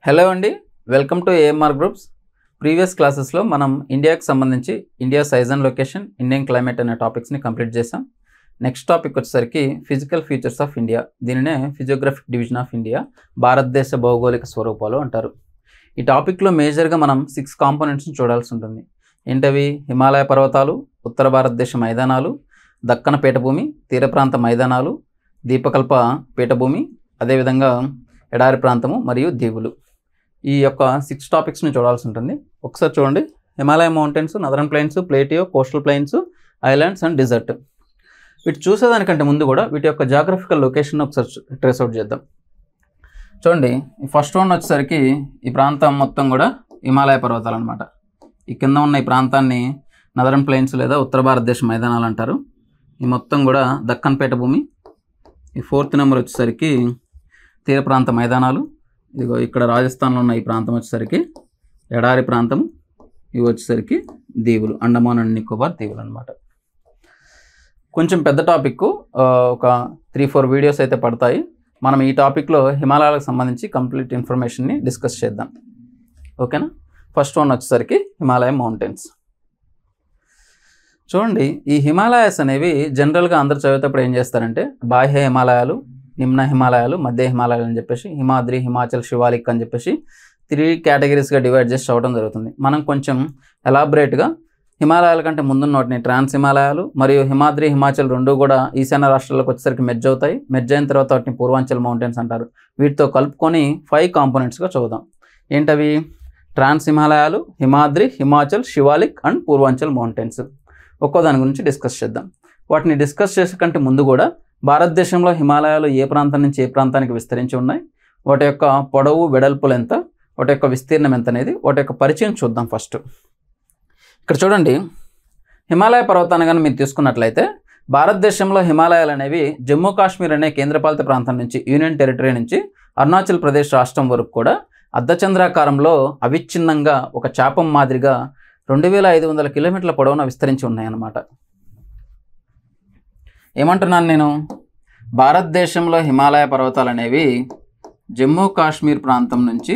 Hello అండి, welcome to AMR groups. Previous క్లాసెస్లో మనం ఇండియాకి సంబంధించి India size and location, Indian climate అనే టాపిక్స్ని కంప్లీట్ చేసాం. నెక్స్ట్ టాపిక్ వచ్చేసరికి ఫిజికల్ ఫీచర్స్ ఆఫ్ ఇండియా. దీనినే ఫిజియోగ్రఫిక్ డివిజన్ ఆఫ్ ఇండియా, భారతదేశ భౌగోళిక స్వరూపాలు అంటారు. ఈ టాపిక్లో మేజర్గా మనం 6 కాంపోనెంట్స్ని చూడాల్సి ఉంటుంది. ఏంటవి? హిమాలయ పర్వతాలు, ఉత్తర భారతదేశ మైదానాలు, దక్కన పీఠభూమి, తీర ప్రాంత మైదానాలు, దీపకల్ప పీఠభూమి, అదేవిధంగా ఎడారి ప్రాంతము మరియు దీవులు. ఈ యొక్క 6 టాపిక్స్ని చూడాల్సి ఉంటుంది. ఒకసారి చూడండి. Himalaya mountains, northern plains, plateau, coastal plains, islands and desert. వీటి చూసేదానికంటే ముందు కూడా వీటి యొక్క జాగ్రఫికల్ లొకేషన్ ఒకసారి ట్రేస్ అవుట్ చేద్దాం. చూడండి, ఈ ఫస్ట్ వన్ వచ్చేసరికి ఈ ప్రాంతం మొత్తం కూడా హిమాలయ పర్వతాలు అనమాట. ఈ కింద ఉన్న ఈ ప్రాంతాన్ని నదరన్ ప్లెయిన్స్ లేదా ఉత్తర భారతదేశ మైదానాలు అంటారు. ఈ మొత్తం కూడా దక్కన్ పీఠభూమి. ఈ 4th నెంబర్ వచ్చేసరికి తీర ప్రాంత మైదానాలు. ఇదిగో ఇక్కడ రాజస్థాన్లో ఉన్న ఈ ప్రాంతం వచ్చేసరికి ఎడారి ప్రాంతం. ఇవి వచ్చేసరికి దీవులు, అండమాన్ అండ్ నికోబార్ దీవులు అనమాట. కొంచెం పెద్ద టాపిక్, ఒక 3-4 వీడియోస్ అయితే పడతాయి. మనం ఈ టాపిక్లో హిమాలయాలకు సంబంధించి కంప్లీట్ ఇన్ఫర్మేషన్ని డిస్కస్ చేద్దాం. ఓకేనా? ఫస్ట్ వన్ వచ్చేసరికి హిమాలయ మౌంటైన్స్. చూడండి, ఈ హిమాలయాస్ అనేవి జనరల్గా అందరు చదివేటప్పుడు ఏం చేస్తారంటే బాహ్య హిమాలయాలు, నిమ్న హిమాలయాలు, మధ్య హిమాలయాలు అని చెప్పేసి హిమాద్రి, హిమాచల్, శివాలిక్ అని చెప్పేసి 3 కేటగిరీస్గా డివైడ్ చేసి చదవడం జరుగుతుంది. మనం కొంచెం ఎలాబరేట్గా హిమాలయాల కంటే ముందున్న వాటిని ట్రాన్స్ హిమాలయాలు మరియు హిమాద్రి, హిమాచల్ రెండు కూడా ఈశాన్య రాష్ట్రాలకు వచ్చేసరికి మెర్జ్ అవుతాయి. మెర్జ్ అయిన తర్వాత వాటిని పూర్వాంచల్ మౌంటైన్స్ అంటారు. వీటితో కలుపుకొని 5 కాంపోనెంట్స్గా చదువుదాం. ఏంటవి? ట్రాన్స్ హిమాలయాలు, హిమాద్రి, హిమాచల్, శివాలిక్ అండ్ పూర్వాంచల్ మౌంటైన్స్. ఒక్కో దాని గురించి డిస్కస్ చేద్దాం. వాటిని డిస్కస్ చేసే కంటే ముందు కూడా భారతదేశంలో హిమాలయాలు ఏ ప్రాంతం నుంచి ఏ ప్రాంతానికి విస్తరించి ఉన్నాయి, వాటి యొక్క పొడవు, వెడల్పులు ఎంత, వాటి యొక్క విస్తీర్ణం ఎంత అనేది వాటి యొక్క పరిచయం చూద్దాం. ఫస్ట్ ఇక్కడ చూడండి, హిమాలయ పర్వతాన్ని కానీ మీరు తీసుకున్నట్లయితే భారతదేశంలో హిమాలయాలు అనేవి జమ్మూ కాశ్మీర్ అనే కేంద్రపాలిత ప్రాంతం నుంచి, యూనియన్ టెరిటరీ నుంచి అరుణాచల్ ప్రదేశ్ రాష్ట్రం వరకు కూడా అర్ధచంద్రాకారంలో అవిచ్ఛిన్నంగా ఒక చాపం మాదిరిగా 2500 కిలోమీటర్ల పొడవున విస్తరించి ఉన్నాయన్నమాట. ఏమంటున్నాను నేను? భారతదేశంలో హిమాలయ పర్వతాలు అనేవి జమ్మూ కాశ్మీర్ ప్రాంతం నుంచి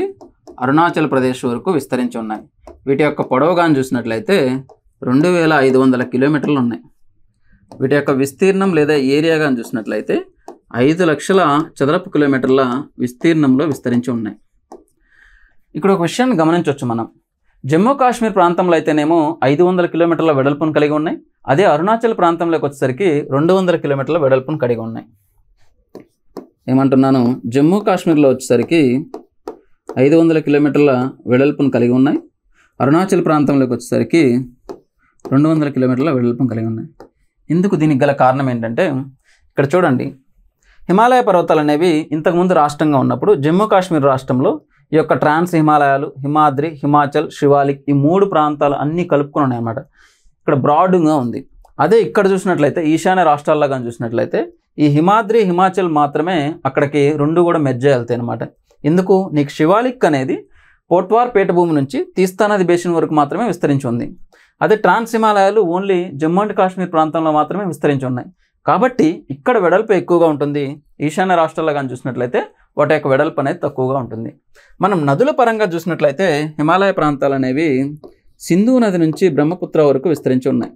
అరుణాచల్ ప్రదేశ్ వరకు విస్తరించి ఉన్నాయి. వీటి యొక్క పొడవుగాను చూసినట్లయితే 2500 కిలోమీటర్లు ఉన్నాయి. వీటి యొక్క విస్తీర్ణం లేదా ఏరియాగాను చూసినట్లయితే 5 లక్షల చదరపు కిలోమీటర్ల విస్తీర్ణంలో విస్తరించి ఉన్నాయి. ఇక్కడ ఒక విషయాన్ని గమనించవచ్చు మనం. జమ్మూ కాశ్మీర్ ప్రాంతంలో అయితేనేమో 500 కిలోమీటర్ల వెడల్పును కలిగి ఉన్నాయి. అదే అరుణాచల్ ప్రాంతంలోకి వచ్చేసరికి 200 కిలోమీటర్ల వెడల్పును కలిగి ఉన్నాయి. ఏమంటున్నాను? జమ్మూ కాశ్మీర్లో వచ్చేసరికి 500 కిలోమీటర్ల వెడల్పును కలిగి ఉన్నాయి. అరుణాచల్ ప్రాంతంలోకి వచ్చేసరికి 200 కిలోమీటర్ల వెడల్పును కలిగి ఉన్నాయి. ఇందుకు దీనికి గల కారణం ఏంటంటే, ఇక్కడ చూడండి, హిమాలయ పర్వతాలు అనేవి ఇంతకుముందు రాష్ట్రంగా ఉన్నప్పుడు జమ్మూ కాశ్మీర్ రాష్ట్రంలో ఈ యొక్క ట్రాన్స్ హిమాలయాలు, హిమాద్రి, హిమాచల్, శివాలిక్ ఈ 3 ప్రాంతాలు అన్నీ కలుపుకొని ఉన్నాయి అన్నమాట. ఇక్కడ బ్రాడ్గా ఉంది. అదే ఇక్కడ చూసినట్లయితే ఈశాన్య రాష్ట్రాల్లో కానీ చూసినట్లయితే ఈ హిమాద్రి, హిమాచల్ మాత్రమే అక్కడికి 2 కూడా మెర్జ్ వెళ్తాయి అనమాట. ఎందుకు? నీకు శివాలిక్ అనేది పోట్వార్ పీఠభూమి నుంచి తీస్తా నది బేసిన్ వరకు మాత్రమే విస్తరించి ఉంది. అదే ట్రాన్స్ హిమాలయాలు ఓన్లీ జమ్మూ అండ్ కాశ్మీర్ ప్రాంతంలో మాత్రమే విస్తరించి ఉన్నాయి. కాబట్టి ఇక్కడ వెడల్పు ఎక్కువగా ఉంటుంది. ఈశాన్య రాష్ట్రాల్లో కానీ చూసినట్లయితే వాటి యొక్క వెడల్పు అనేది తక్కువగా ఉంటుంది. మనం నదుల పరంగా చూసినట్లయితే హిమాలయ ప్రాంతాలు అనేవి సింధు నది నుంచి బ్రహ్మపుత్ర వరకు విస్తరించి ఉన్నాయి.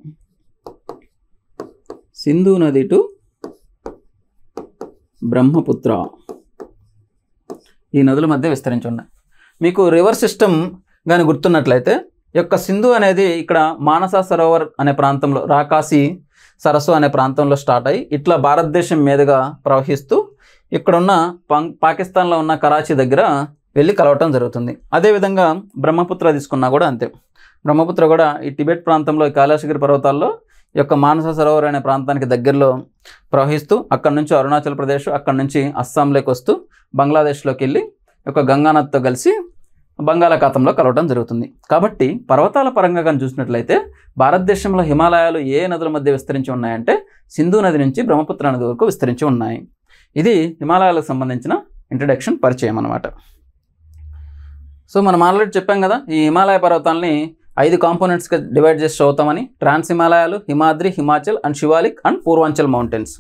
సింధు నది టు బ్రహ్మపుత్ర ఈ నదుల మధ్య విస్తరించి ఉన్నాయి. మీకు రివర్ సిస్టమ్ కానీ గుర్తున్నట్లయితే ఈ యొక్క సింధు అనేది ఇక్కడ మానస సరోవర్ అనే ప్రాంతంలో, రాకాసి సరస్సు అనే ప్రాంతంలో స్టార్ట్ అయ్యి ఇట్లా భారతదేశం మీదుగా ప్రవహిస్తూ ఇక్కడున్న పాకిస్తాన్లో ఉన్న కరాచీ దగ్గర వెళ్ళి కలవటం జరుగుతుంది. అదేవిధంగా బ్రహ్మపుత్ర తీసుకున్నా కూడా అంతే. బ్రహ్మపుత్ర కూడా ఈ టిబెట్ ప్రాంతంలో, కైలాసగిరి పర్వతాల్లో ఈ యొక్క మానస సరోవర్ అనే ప్రాంతానికి దగ్గరలో ప్రవహిస్తూ అక్కడ నుంచి అరుణాచల్ ప్రదేశ్, అక్కడ నుంచి అస్సాంలోకి వస్తూ బంగ్లాదేశ్లోకి వెళ్ళి ఈ యొక్క గంగానదితో కలిసి బంగాళాఖాతంలో కలవటం జరుగుతుంది. కాబట్టి పర్వతాల పరంగా కానీ చూసినట్లయితే భారతదేశంలో హిమాలయాలు ఏ నదుల మధ్య విస్తరించి ఉన్నాయంటే సింధు నది నుంచి బ్రహ్మపుత్ర నది వరకు విస్తరించి ఉన్నాయి. ఇది హిమాలయాలకు సంబంధించిన ఇంట్రడక్షన్, పరిచయం అన్నమాట. సో మనం ఆల్రెడీ చెప్పాం కదా, ఈ హిమాలయ పర్వతాలని 5 కాంపోనెంట్స్గా డివైడ్ చేసి చదువుతామని. ట్రాన్స్ హిమాలయాలు, Himadri, Himachal and Shivalik and Purvanchal mountains.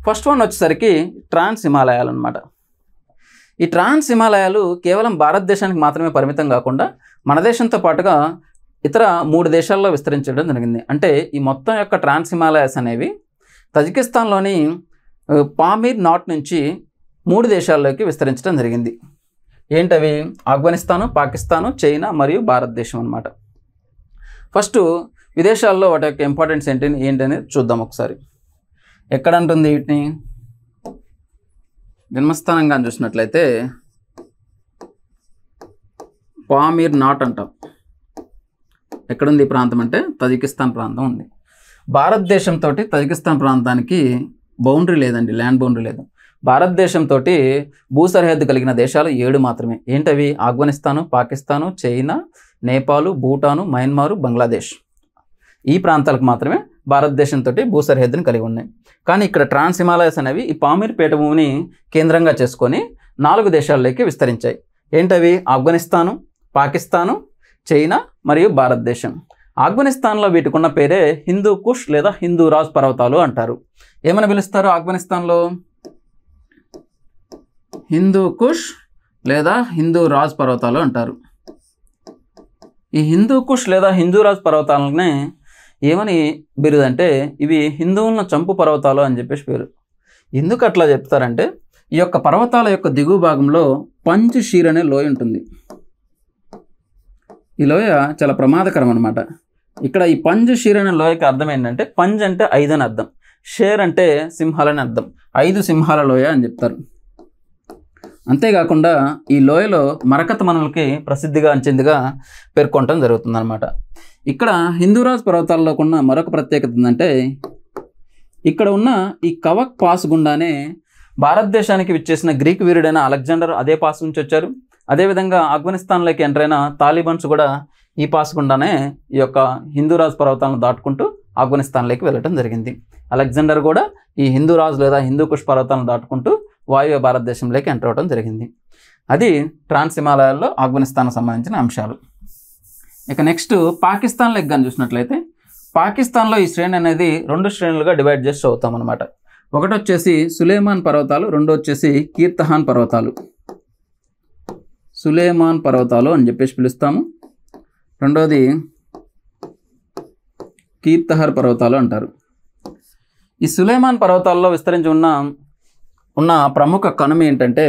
First one వచ్చేసరికి ట్రాన్స్ హిమాలయాలు అనమాట. ఈ ట్రాన్స్ హిమాలయాలు కేవలం భారతదేశానికి మాత్రమే పరిమితం కాకుండా మన దేశంతో పాటుగా ఇతర 3 దేశాల్లో విస్తరించడం జరిగింది. అంటే ఈ మొత్తం యొక్క ట్రాన్స్ హిమాలయాస్ అనేవి తజికిస్తాన్లోని పామీర్ నాట్ నుంచి 3 దేశాల్లోకి విస్తరించడం జరిగింది. ఏంటవి? ఆఫ్ఘనిస్తాను, పాకిస్తాను, చైనా మరియు భారతదేశం అన్నమాట. ఫస్ట్ విదేశాల్లో వాటి యొక్క ఇంపార్టెన్స్ ఏంటనేది చూద్దాం ఒకసారి. ఎక్కడ ఉంటుంది వీటిని? జన్మస్థానంగా చూసినట్లయితే పామీర్ నాట్ అంటాం. ఎక్కడుంది ఈ ప్రాంతం అంటే తజికిస్తాన్ ప్రాంతం ఉంది. భారతదేశంతో తజికిస్తాన్ ప్రాంతానికి బౌండరీ లేదండి, ల్యాండ్ బౌండరీ లేదు. భారతదేశంతో భూ సరిహద్దు కలిగిన దేశాలు 7 మాత్రమే. ఏంటవి? ఆఫ్ఘనిస్తాను, పాకిస్తాను, చైనా, నేపాల్, భూటాను, మయన్మారు, బంగ్లాదేశ్. ఈ ప్రాంతాలకు మాత్రమే భారతదేశంతో భూ సరిహద్దుని కలిగి ఉన్నాయి. కానీ ఇక్కడ ట్రాన్స్ హిమాలయస్ అనేవి ఈ పామీర్ పీఠభూమిని కేంద్రంగా చేసుకొని 4 దేశాల్లోకి విస్తరించాయి. ఏంటవి? ఆఫ్ఘనిస్తాను, పాకిస్తాను, చైనా మరియు భారతదేశం. ఆఫ్ఘనిస్తాన్లో వీటికి ఉన్న పేరే హిందూ కుష్ లేదా హిందూ రాజ్ పర్వతాలు అంటారు. ఏమని పిలుస్తారు ఆఫ్ఘనిస్తాన్లో? హిందూ కుష్ లేదా హిందూ రాజ్ పర్వతాలు అంటారు. ఈ హిందూ కుష్ లేదా హిందూ రాజ్ పర్వతాలనే ఏమని బిరుదంటే ఇవి హిందువులను చంపు పర్వతాలు అని చెప్పేసి పేరు. ఎందుకు అట్లా చెప్తారంటే ఈ యొక్క పర్వతాల యొక్క దిగువ భాగంలో పంజ్ షీర్ అనే లోయ ఉంటుంది. ఈ లోయ చాలా ప్రమాదకరం అనమాట. ఇక్కడ ఈ పంజ్ షీర్ అనే లోయకి అర్థం ఏంటంటే పంజ్ అంటే 5 అని అర్థం, షేర్ అంటే సింహాలని అర్థం. 5 సింహాల లోయ అని చెప్తారు. అంతేకాకుండా ఈ లోయలో మరకత మనులకి ప్రసిద్ధిగా అంచెందుగా పేర్కొనడం జరుగుతుందన్నమాట. ఇక్కడ హిందూరాజ్ పర్వతాల్లో ఉన్న మరొక ప్రత్యేకత ఏంటంటే ఇక్కడ ఉన్న ఈ కవక్ పాస్ గుండానే భారతదేశానికి విచ్చేసిన గ్రీక్ వీరుడైన అలెగ్జాండర్ అదే పాస్ నుంచి వచ్చారు. అదేవిధంగా ఆఫ్ఘనిస్తాన్లోకి ఎంటర్ అయిన తాలిబాన్స్ కూడా ఈ పాస్ గుండానే ఈ యొక్క హిందూరాజ్ పర్వతాలను దాటుకుంటూ ఆఫ్ఘనిస్తాన్లోకి వెళ్ళడం జరిగింది. అలెగ్జాండర్ కూడా ఈ హిందూరాజ్ లేదా హిందూ కుష్ పర్వతాలను దాటుకుంటూ వాయువ్య భారతదేశంలోకి ఎంటర్ అవ్వడం జరిగింది. అది ట్రాన్స్ హిమాలయాల్లో ఆఫ్ఘనిస్తాన్కి సంబంధించిన అంశాలు. ఇక నెక్స్ట్ పాకిస్తాన్లోకి కానీ చూసినట్లయితే పాకిస్తాన్లో ఈ శ్రేణి అనేది 2 శ్రేణులుగా డివైడ్ చేసి చదువుతాం అనమాట. ఒకటి వచ్చేసి సులేమాన్ పర్వతాలు, రెండో వచ్చేసి కీర్తహాన్ పర్వతాలు. సులేమాన్ పర్వతాలు అని చెప్పేసి పిలుస్తాము. రెండోది కీర్తహర్ పర్వతాలు అంటారు. ఈ సులేమాన్ పర్వతాల్లో విస్తరించి ఉన్న ప్రముఖ కనుమ ఏంటంటే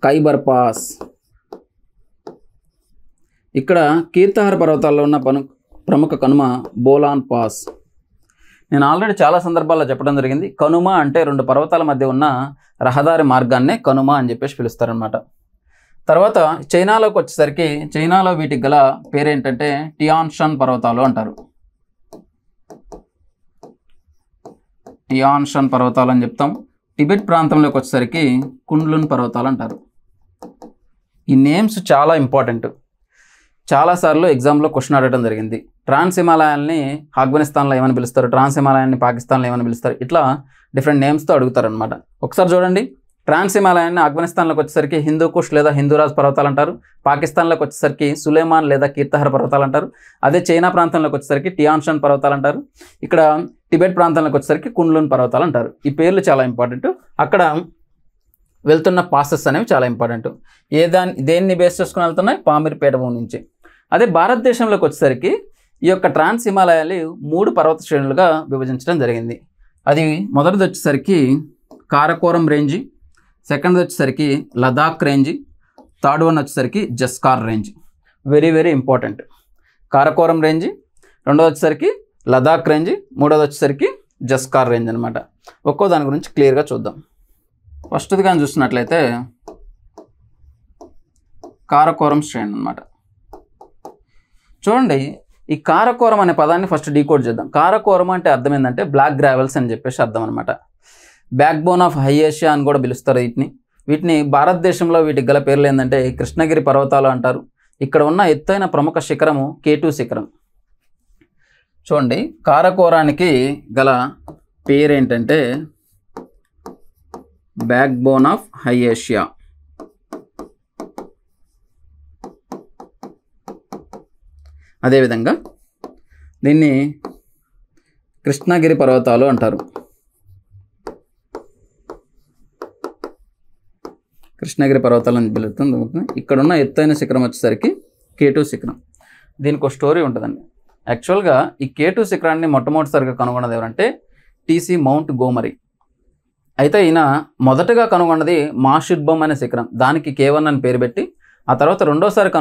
ఖైబర్ పాస్. ఇక్కడ కీర్తహర్ పర్వతాల్లో ఉన్న ప్రముఖ కనుమ బోలాన్ పాస్. నేను ఆల్రెడీ చాలా సందర్భాల్లో చెప్పడం జరిగింది. కనుమ అంటే 2 పర్వతాల మధ్య ఉన్న రహదారి మార్గాన్నే కనుమ అని చెప్పేసి పిలుస్తారనమాట. తర్వాత చైనాలోకి వచ్చేసరికి చైనాలో వీటికి గల పేరేంటంటే టియాన్షాన్ పర్వతాలు అంటారు. టియాన్షాన్ పర్వతాలు అని చెప్తాం. టిబెట్ ప్రాంతంలోకి వచ్చేసరికి కుండ్లున్ పర్వతాలు అంటారు. ఈ నేమ్స్ చాలా ఇంపార్టెంట్. చాలాసార్లు ఎగ్జామ్లో క్వశ్చన్ అడగడం జరిగింది. ట్రాన్స్ హిమాలయాల్ని ఆఫ్ఘనిస్తాన్లో ఏమని పిలుస్తారు, ట్రాన్స్ హిమాలయాన్ని పాకిస్తాన్లో ఏమని పిలుస్తారు, ఇట్లా డిఫరెంట్ నేమ్స్తో అడుగుతారనమాట. ఒకసారి చూడండి. ట్రాన్స్ హిమాలయాన్ని ఆఫ్ఘనిస్తాన్లోకి వచ్చేసరికి హిందూ కుష్ లేదా హిందూరాజ్ పర్వతాలు అంటారు. పాకిస్తాన్లోకి వచ్చేసరికి సులేమాన్ లేదా కీర్తహర్ పర్వతాలు అంటారు. అదే చైనా ప్రాంతంలోకి వచ్చేసరికి టియాన్షాన్ పర్వతాలు అంటారు. ఇక్కడ టిబెట్ ప్రాంతంలోకి వచ్చేసరికి కుండ్లున్ పర్వతాలు అంటారు. ఈ పేర్లు చాలా ఇంపార్టెంట్. అక్కడ వెళ్తున్న పాసెస్ అనేవి చాలా ఇంపార్టెంట్. దేన్ని బేస్ చేసుకుని వెళ్తున్నాయి? పామీర్ పీఠభూమి నుంచి. అదే భారతదేశంలోకి వచ్చేసరికి ఈ యొక్క ట్రాన్స్ హిమాలయాలు 3 పర్వత శ్రేణులుగా విభజించడం జరిగింది. అది మొదటిది వచ్చేసరికి కారకోరం రేంజి, సెకండ్ వచ్చేసరికి లదాఖ్ రేంజి, థర్డ్ వన్ వచ్చేసరికి Zanskar range. Very very important. Karakoram range, రెండోది వచ్చేసరికి లదాఖ్ రేంజి, మూడోది వచ్చేసరికి జస్కార్ రేంజ్ అనమాట. ఒక్కో దాని గురించి క్లియర్గా చూద్దాం. ఫస్ట్ది కానీ చూసినట్లయితే కారకోరం శ్రేణి అనమాట. చూడండి, ఈ కారకోరం అనే పదాన్ని ఫస్ట్ డీకోడ్ చేద్దాం. కారకోరం అంటే అర్థం ఏంటంటే బ్లాక్ గ్రావెల్స్ అని చెప్పేసి అర్థం అనమాట. Back bone of high Asia అని కూడా పిలుస్తారు వీటిని భారతదేశంలో వీటికి గల పేర్లు ఏంటంటే కృష్ణగిరి పర్వతాలు అంటారు. ఇక్కడ ఉన్న ఎత్తైన ప్రముఖ శిఖరము K2 శిఖరం. చూడండి, కారకోరానికి గల పేరేంటంటే back bone of high Asia. అదేవిధంగా దీన్ని కృష్ణగిరి పర్వతాలు అంటారు. కృష్ణగిరి పర్వతాలను పిలుస్తుంది. ఇక్కడ ఉన్న ఎత్తైన శిఖరం వచ్చేసరికి K2 శిఖరం. దీనికి ఒక స్టోరీ ఉంటుందండి. యాక్చువల్గా ఈ K2 శిఖరాన్ని మొట్టమొదటిసారిగా కనుగొన్నది ఎవరంటే టీసీ మౌంట్ గోమరీ. అయితే ఈయన మొదటగా కనుగొన్నది మాషిర్బమ్ అనే శిఖరం, దానికి K1 అని పేరు పెట్టి ఆ తర్వాత రెండోసారి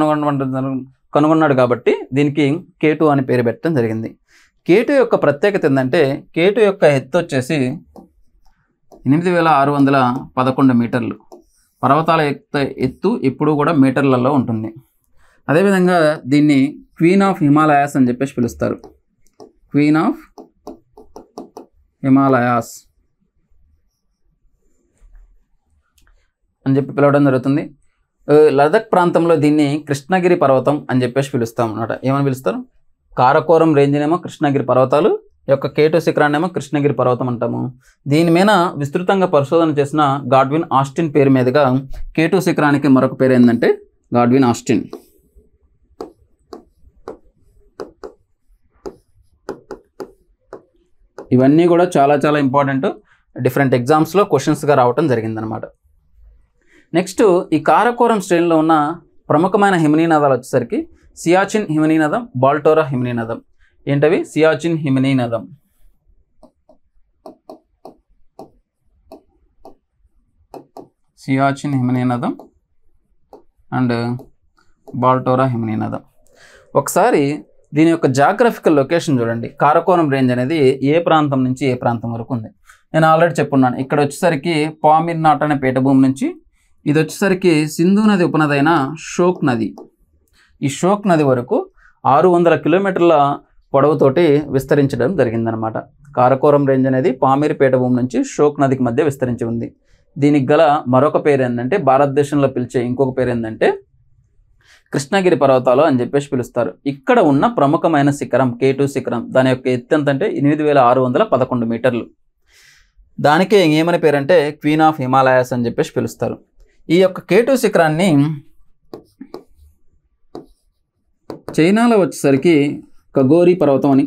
కనుగొన్నాడు కాబట్టి దీనికి K2 అని పేరు పెట్టడం జరిగింది. K2 యొక్క ప్రత్యేకత ఏంటంటే K2 యొక్క ఎత్తు వచ్చేసి 8611 మీటర్లు. పర్వతాల ఎత్తు ఎప్పుడూ కూడా మీటర్లలో ఉంటుంది. అదేవిధంగా దీన్ని క్వీన్ ఆఫ్ హిమాలయాస్ అని చెప్పేసి పిలుస్తారు. క్వీన్ ఆఫ్ హిమాలయాస్ అని చెప్పి పిలవడం జరుగుతుంది. లదాఖ్ ప్రాంతంలో దీన్ని కృష్ణగిరి పర్వతం అని చెప్పేసి పిలుస్తాం అన్నమాట. ఏమని పిలుస్తారు? కారకోరం రేంజ్నేమో కృష్ణగిరి పర్వతాలు, యొక్క K2 శిఖరాన్నేమో కృష్ణగిరి పర్వతం అంటాము. దీని మీద విస్తృతంగా పరిశోధన చేసిన గాడ్విన్ ఆస్టిన్ పేరు మీదుగా K2 శిఖరానికి మరొక పేరు ఏంటంటే గాడ్విన్ ఆస్టిన్. ఇవన్నీ కూడా చాలా చాలా ఇంపార్టెంట్, డిఫరెంట్ ఎగ్జామ్స్లో క్వశ్చన్స్గా రావటం జరిగిందనమాట. నెక్స్ట్ ఈ కారకోరం శ్రేణిలో ఉన్న ప్రముఖమైన హిమనీనదాలు వచ్చేసరికి సియాచిన్ హిమనీనదం, బాల్టోరా హిమనీనదం. ఏంటవి? సియాచిన్ హిమనీనదం, సియాచిన్ హిమనీనదం అండ్ బాల్టోరా హిమనీనదం. ఒకసారి దీని యొక్క జాగ్రఫికల్ లొకేషన్ చూడండి. కారకోరం రేంజ్ అనేది ఏ ప్రాంతం నుంచి ఏ ప్రాంతం వరకు ఉంది నేను ఆల్రెడీ చెప్పున్నాను. ఇక్కడ వచ్చేసరికి పామిర్ నాట్ అనే పీఠభూమి నుంచి, ఇది వచ్చేసరికి సింధు నది ఉపనది అయిన షోక్ నది, ఈ షోక్ నది వరకు 600 కిలోమీటర్ల పొడవుతోటి విస్తరించడం జరిగిందనమాట. కారకోరం రేంజ్ అనేది పామిర్ పీఠభూమి నుంచి షోక్ నదికి మధ్య విస్తరించి ఉంది. దీనికి గల మరొక పేరు ఏంటంటే, భారతదేశంలో పిలిచే ఇంకొక పేరు ఏంటంటే కృష్ణగిరి పర్వతాలు అని చెప్పేసి పిలుస్తారు. ఇక్కడ ఉన్న ప్రముఖమైన శిఖరం K2 శిఖరం, దాని యొక్క ఎత్తు ఎంతంటే 8611 మీటర్లు. దానికే ఏమని పేరంటే క్వీన్ ఆఫ్ హిమాలయాస్ అని చెప్పేసి పిలుస్తారు. ఈ యొక్క K2 శిఖరాన్ని చైనాలో వచ్చేసరికి కగోరి పర్వతం అని,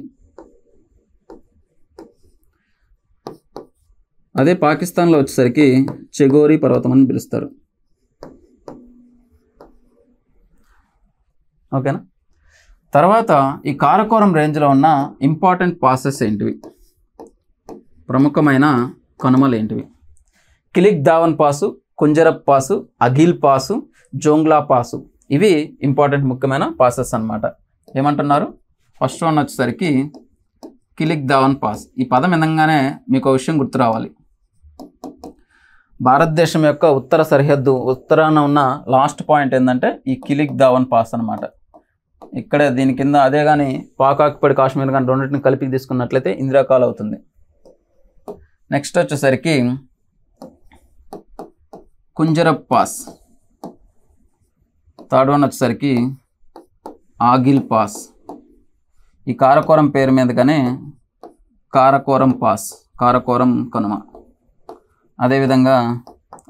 అదే పాకిస్తాన్లో వచ్చేసరికి చెగోరి పర్వతం అని పిలుస్తారు. ఓకేనా? తర్వాత ఈ కారకోరం రేంజ్లో ఉన్న ఇంపార్టెంట్ పాసెస్ ఏంటివి, ప్రముఖమైన కనుమలు ఏంటివి? Kilik Dawan pass, Khunjerab pass, Aghil pass, Jongla pass. ఇవి ఇంపార్టెంట్ ముఖ్యమైన పాసెస్ అన్నమాట. ఏమంటున్నారు? ఫస్ట్ వన్ వచ్చేసరికి కిలిక్ దావన్ పాస్. ఈ పదం వినంగానే మీకు ఒక విషయం గుర్తు రావాలి. భారతదేశం యొక్క ఉత్తర సరిహద్దు ఉత్తరాన ఉన్న లాస్ట్ పాయింట్ ఏంటంటే ఈ కిలిక్ దావన్ పాస్ అనమాట. ఇక్కడే దీని కింద అదే కానీ పాక్ ఆక్యుపైడ్ కాశ్మీర్ కానీ రెండింటిని కలిపి తీసుకున్నట్లయితే ఇందిరాకాల్ అవుతుంది. నెక్స్ట్ వచ్చేసరికి కుంజరప్ పాస్. థర్డ్ వన్ వచ్చేసరికి ఆగిల్ పాస్. ఈ కారకోరం పేరు మీదగానే కారకోరం పాస్, కారకోరం కనుమ. అదేవిధంగా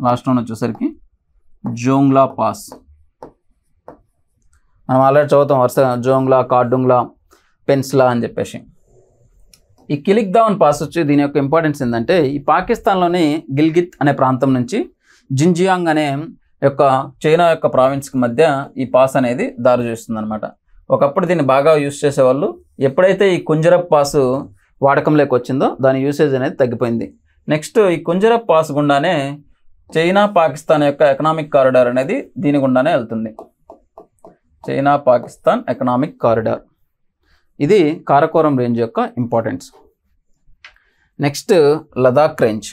లాస్ట్ వన్ వచ్చేసరికి జోంగ్లా పాస్. మనం ఆల్రెడీ చదువుతాం వరుసగా జోంగ్లా, కార్డుంగ్లా, పెన్స్లా అని చెప్పేసి. ఈ కిలిక్ దావన్ పాస్ వచ్చి దీని యొక్క ఇంపార్టెన్స్ ఏంటంటే ఈ పాకిస్తాన్లోని గిల్గిత్ అనే ప్రాంతం నుంచి జింజియాంగ్ అనే యొక్క చైనా యొక్క ప్రావిన్స్కి మధ్య ఈ పాస్ అనేది దారి చేస్తుంది అనమాట. ఒకప్పుడు దీన్ని బాగా యూస్ చేసేవాళ్ళు. ఎప్పుడైతే ఈ కుంజరప్ పాసు వాడకంలోకి వచ్చిందో దాని యూసేజ్ అనేది తగ్గిపోయింది. నెక్స్ట్ ఈ కుంజరప్ పాస్ గుండానే చైనా పాకిస్తాన్ యొక్క ఎకనామిక్ కారిడార్ అనేది దీని గుండానే వెళ్తుంది. China Pakistan economic corridor. ఇది కారకోరం రేంజ్ యొక్క ఇంపార్టెన్స్. Next Ladakh range.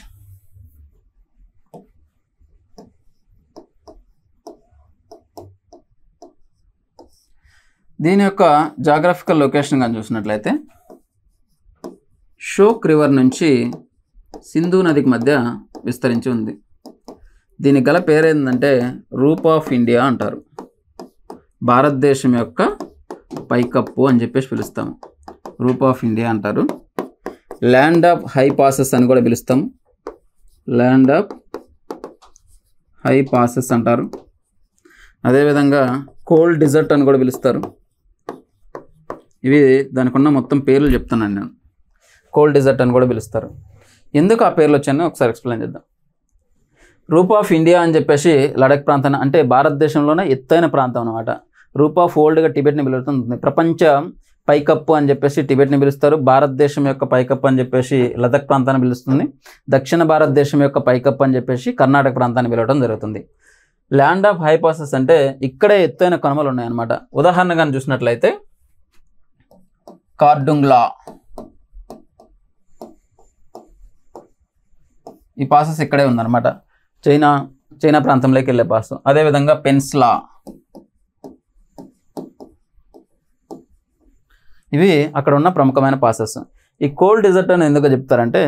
దీని యొక్క జాగ్రఫికల్ లొకేషన్ కానీ చూసినట్లయితే షోక్ రివర్ నుంచి సింధు నదికి మధ్య విస్తరించి ఉంది. దీనికి గల పేరు ఏంటంటే రూప్ ఆఫ్ ఇండియా అంటారు. భారతదేశం యొక్క పైకప్పు అని చెప్పేసి పిలుస్తాము. రూప్ ఆఫ్ ఇండియా అంటారు. ల్యాండ్ ఆఫ్ హై పాసెస్ అని కూడా పిలుస్తాము. ల్యాండ్ ఆఫ్ హై పాసెస్ అంటారు. అదేవిధంగా కోల్డ్ డిజర్ట్ అని కూడా పిలుస్తారు. ఇవి దానికి ఉన్న మొత్తం పేర్లు చెప్తున్నాను నేను. కోల్డ్ డిజర్ట్ అని కూడా పిలుస్తారు. ఎందుకు ఆ పేర్లు వచ్చాయో ఒకసారి ఎక్స్ప్లెయిన్ చేద్దాం. రూప్ ఆఫ్ ఇండియా అని చెప్పేసి లడక్ ప్రాంతాన్ని, అంటే భారతదేశంలోనే ఎత్తైన ప్రాంతం అనమాట. రూప్ ఆఫ్ వరల్డ్గా టిబెట్ని పిలుస్తుంది. ప్రపంచ పైకప్పు అని చెప్పేసి టిబెట్ని పిలుస్తారు. భారతదేశం యొక్క పైకప్పు అని చెప్పేసి లదక్ ప్రాంతాన్ని పిలుస్తుంది. దక్షిణ భారతదేశం యొక్క పైకప్పు అని చెప్పేసి కర్ణాటక ప్రాంతాన్ని పిలవడం జరుగుతుంది. ల్యాండ్ ఆఫ్ హై పాసెస్ అంటే ఇక్కడే ఎత్తైన కనుమలు ఉన్నాయన్నమాట. ఉదాహరణగా చూసినట్లయితే కార్డుంగ్లా, ఈ పాసెస్ ఇక్కడే ఉందన్నమాట. చైనా ప్రాంతంలోకి వెళ్ళే పాస్. అదేవిధంగా పెన్స్లా, ఇవి అక్కడ ఉన్న ప్రముఖమైన పాసెస్. ఈ కోల్డ్ డెజర్ట్ అని ఎందుకు చెప్తారంటే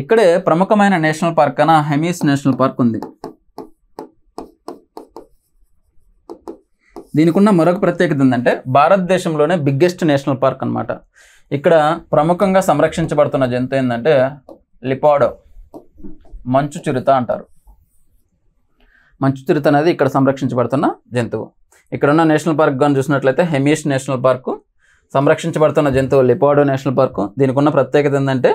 ఇక్కడే ప్రముఖమైన నేషనల్ పార్క్ అయిన హెమీస్ నేషనల్ పార్క్ ఉంది. దీనికి ఉన్న మరొక ప్రత్యేకత ఏంటంటే భారతదేశంలోనే బిగ్గెస్ట్ నేషనల్ పార్క్ అనమాట. ఇక్కడ ప్రముఖంగా సంరక్షించబడుతున్న జంతువు ఏంటంటే లిపాడో, మంచు చిరుత అంటారు. మంచు చిరుత అనేది ఇక్కడ సంరక్షించబడుతున్న జంతువు. ఇక్కడ ఉన్న నేషనల్ పార్క్ కానీ చూసినట్లయితే హెమీస్ నేషనల్ పార్కు, సంరక్షించబడుతున్న జంతువు లిపాడో నేషనల్ పార్కు. దీనికి ఉన్న ప్రత్యేకత ఏంటంటే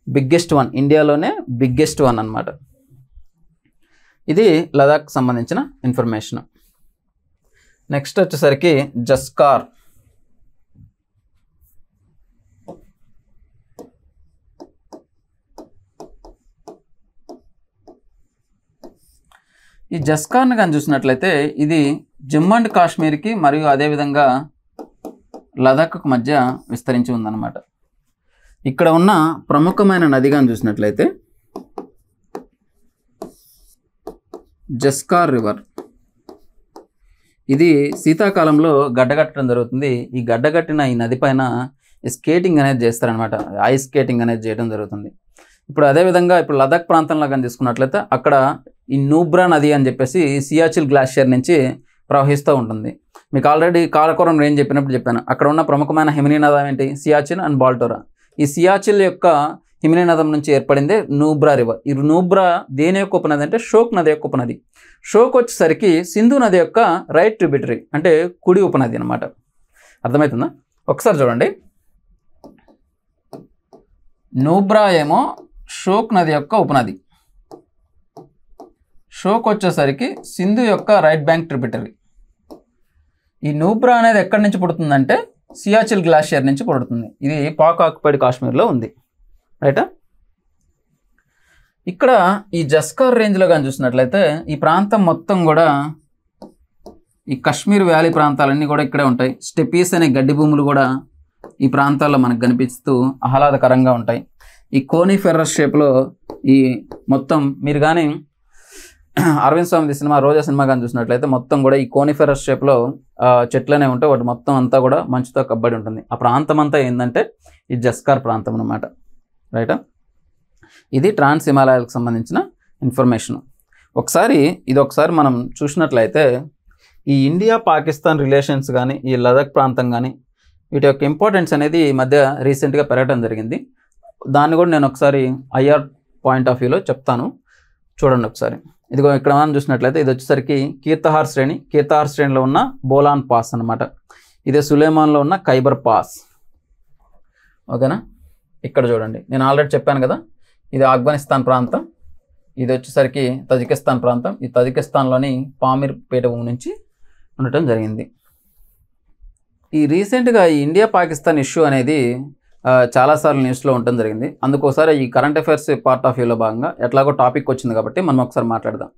బిగ్గెస్ట్ వన్, ఇండియాలోనే బిగ్గెస్ట్ వన్ అనమాట. ఇది లదాఖ్ సంబంధించిన ఇన్ఫర్మేషన్. నెక్స్ట్ వచ్చేసరికి జస్కార్. ఈ జస్కార్ని కానీ చూసినట్లయితే ఇది జమ్మూ అండ్ కాశ్మీర్కి మరియు అదేవిధంగా లదాఖ్కు మధ్య విస్తరించి ఉందన్నమాట. ఇక్కడ ఉన్న ప్రముఖమైన నది కానీ చూసినట్లయితే జస్కార్ రివర్. ఇది శీతాకాలంలో గడ్డగట్టడం జరుగుతుంది. ఈ గడ్డగట్టిన ఈ నది పైన స్కేటింగ్ అనేది చేస్తారనమాట. ఐస్ స్కేటింగ్ అనేది చేయడం జరుగుతుంది. ఇప్పుడు అదేవిధంగా ఇప్పుడు లదాఖ్ ప్రాంతంలో కానీ తీసుకున్నట్లయితే అక్కడ ఈ నూబ్రా నది అని చెప్పేసి సియాచిల్ గ్లాషియర్ నుంచి ప్రవహిస్తూ ఉంటుంది. మీకు ఆల్రెడీ కాలకోరం రేంజ్ చెప్పినప్పుడు చెప్పాను. అక్కడ ఉన్న ప్రముఖమైన హిమనీ నదం ఏంటి? సియాచిల్ అండ్ బాల్టోరా. ఈ సియాచిల్ యొక్క హిమనీ నదం నుంచి ఏర్పడిందే నూబ్రా రివర్. ఈ నూబ్రా దేని యొక్క ఉపనది అంటే షోక్ నది యొక్క ఉపనది. షోక్ వచ్చేసరికి సింధు నది యొక్క రైట్ ట్రిబ్యూటరీ, అంటే కుడి ఉపనది అనమాట. అర్థమవుతుందా? ఒకసారి చూడండి. నూబ్రా ఏమో షోక్ నది యొక్క ఉపనది, షోక్ వచ్చేసరికి సింధు యొక్క రైట్ బ్యాంక్ ట్రిబ్యూటరీ. ఈ నూబ్రా అనేది ఎక్కడి నుంచి పుడుతుందంటే సియాచిల్ గ్లాషియర్ నుంచి పుడుతుంది. ఇది పాక్ ఆక్యుపైడ్ కాశ్మీర్లో ఉంది, రైటా? ఇక్కడ ఈ జస్కార్ రేంజ్లో కానీ చూసినట్లయితే ఈ ప్రాంతం మొత్తం కూడా ఈ కశ్మీర్ వ్యాలీ ప్రాంతాలన్నీ కూడా ఇక్కడే ఉంటాయి. స్టెపీస్ అనే గడ్డి భూములు కూడా ఈ ప్రాంతాల్లో మనకు కనిపిస్తూ ఆహ్లాదకరంగా ఉంటాయి. ఈ కోనిఫెరస్ షేప్లో ఈ మొత్తం మీరు కానీ అరవింద్ స్వామి సినిమా రోజా సినిమా కానీ చూసినట్లయితే మొత్తం కూడా ఈ కోనిఫెరస్ షేప్లో చెట్లనే ఉంటాయి. వాటి మొత్తం అంతా కూడా మంచుతో కబ్బడి ఉంటుంది. ఆ ప్రాంతం అంతా ఏంటంటే ఈ జస్కార్ ప్రాంతం అన్నమాట, రైటా? ఇది ట్రాన్స్ హిమాలయాలకు సంబంధించిన ఇన్ఫర్మేషన్. ఒకసారి మనం చూసినట్లయితే ఈ ఇండియా పాకిస్తాన్ రిలేషన్స్ కానీ ఈ లదాఖ్ ప్రాంతం కానీ వీటి యొక్క ఇంపార్టెన్స్ అనేది ఈ మధ్య రీసెంట్గా పెరగడం జరిగింది. దాన్ని కూడా నేను ఒకసారి ఐఆర్ పాయింట్ ఆఫ్ వ్యూలో చెప్తాను, చూడండి ఒకసారి. ఇదిగో ఇక్కడ మనం చూసినట్లయితే ఇది వచ్చేసరికి కీర్తహార్ శ్రేణిలో ఉన్న బోలాన్ పాస్ అనమాట. ఇదే సులేమాన్లో ఉన్న ఖైబర్ పాస్, ఓకేనా? ఇక్కడ చూడండి, నేను ఆల్రెడీ చెప్పాను కదా, ఇది ఆఫ్ఘనిస్తాన్ ప్రాంతం, ఇది వచ్చేసరికి తజికిస్తాన్ ప్రాంతం. ఈ తజికిస్తాన్లోని పామిర్ పీఠభూమి నుంచి ఉండటం జరిగింది. ఈ రీసెంట్గా ఈ ఇండియా పాకిస్తాన్ ఇష్యూ అనేది చాలాసార్లు న్యూస్లో ఉండటం జరిగింది. అందుకోసారి ఈ కరెంట్ అఫైర్స్ పార్ట్ ఆఫ్ వ్యూలో భాగంగా ఎట్లాగో టాపిక్ వచ్చింది కాబట్టి మనం ఒకసారి మాట్లాడదాం.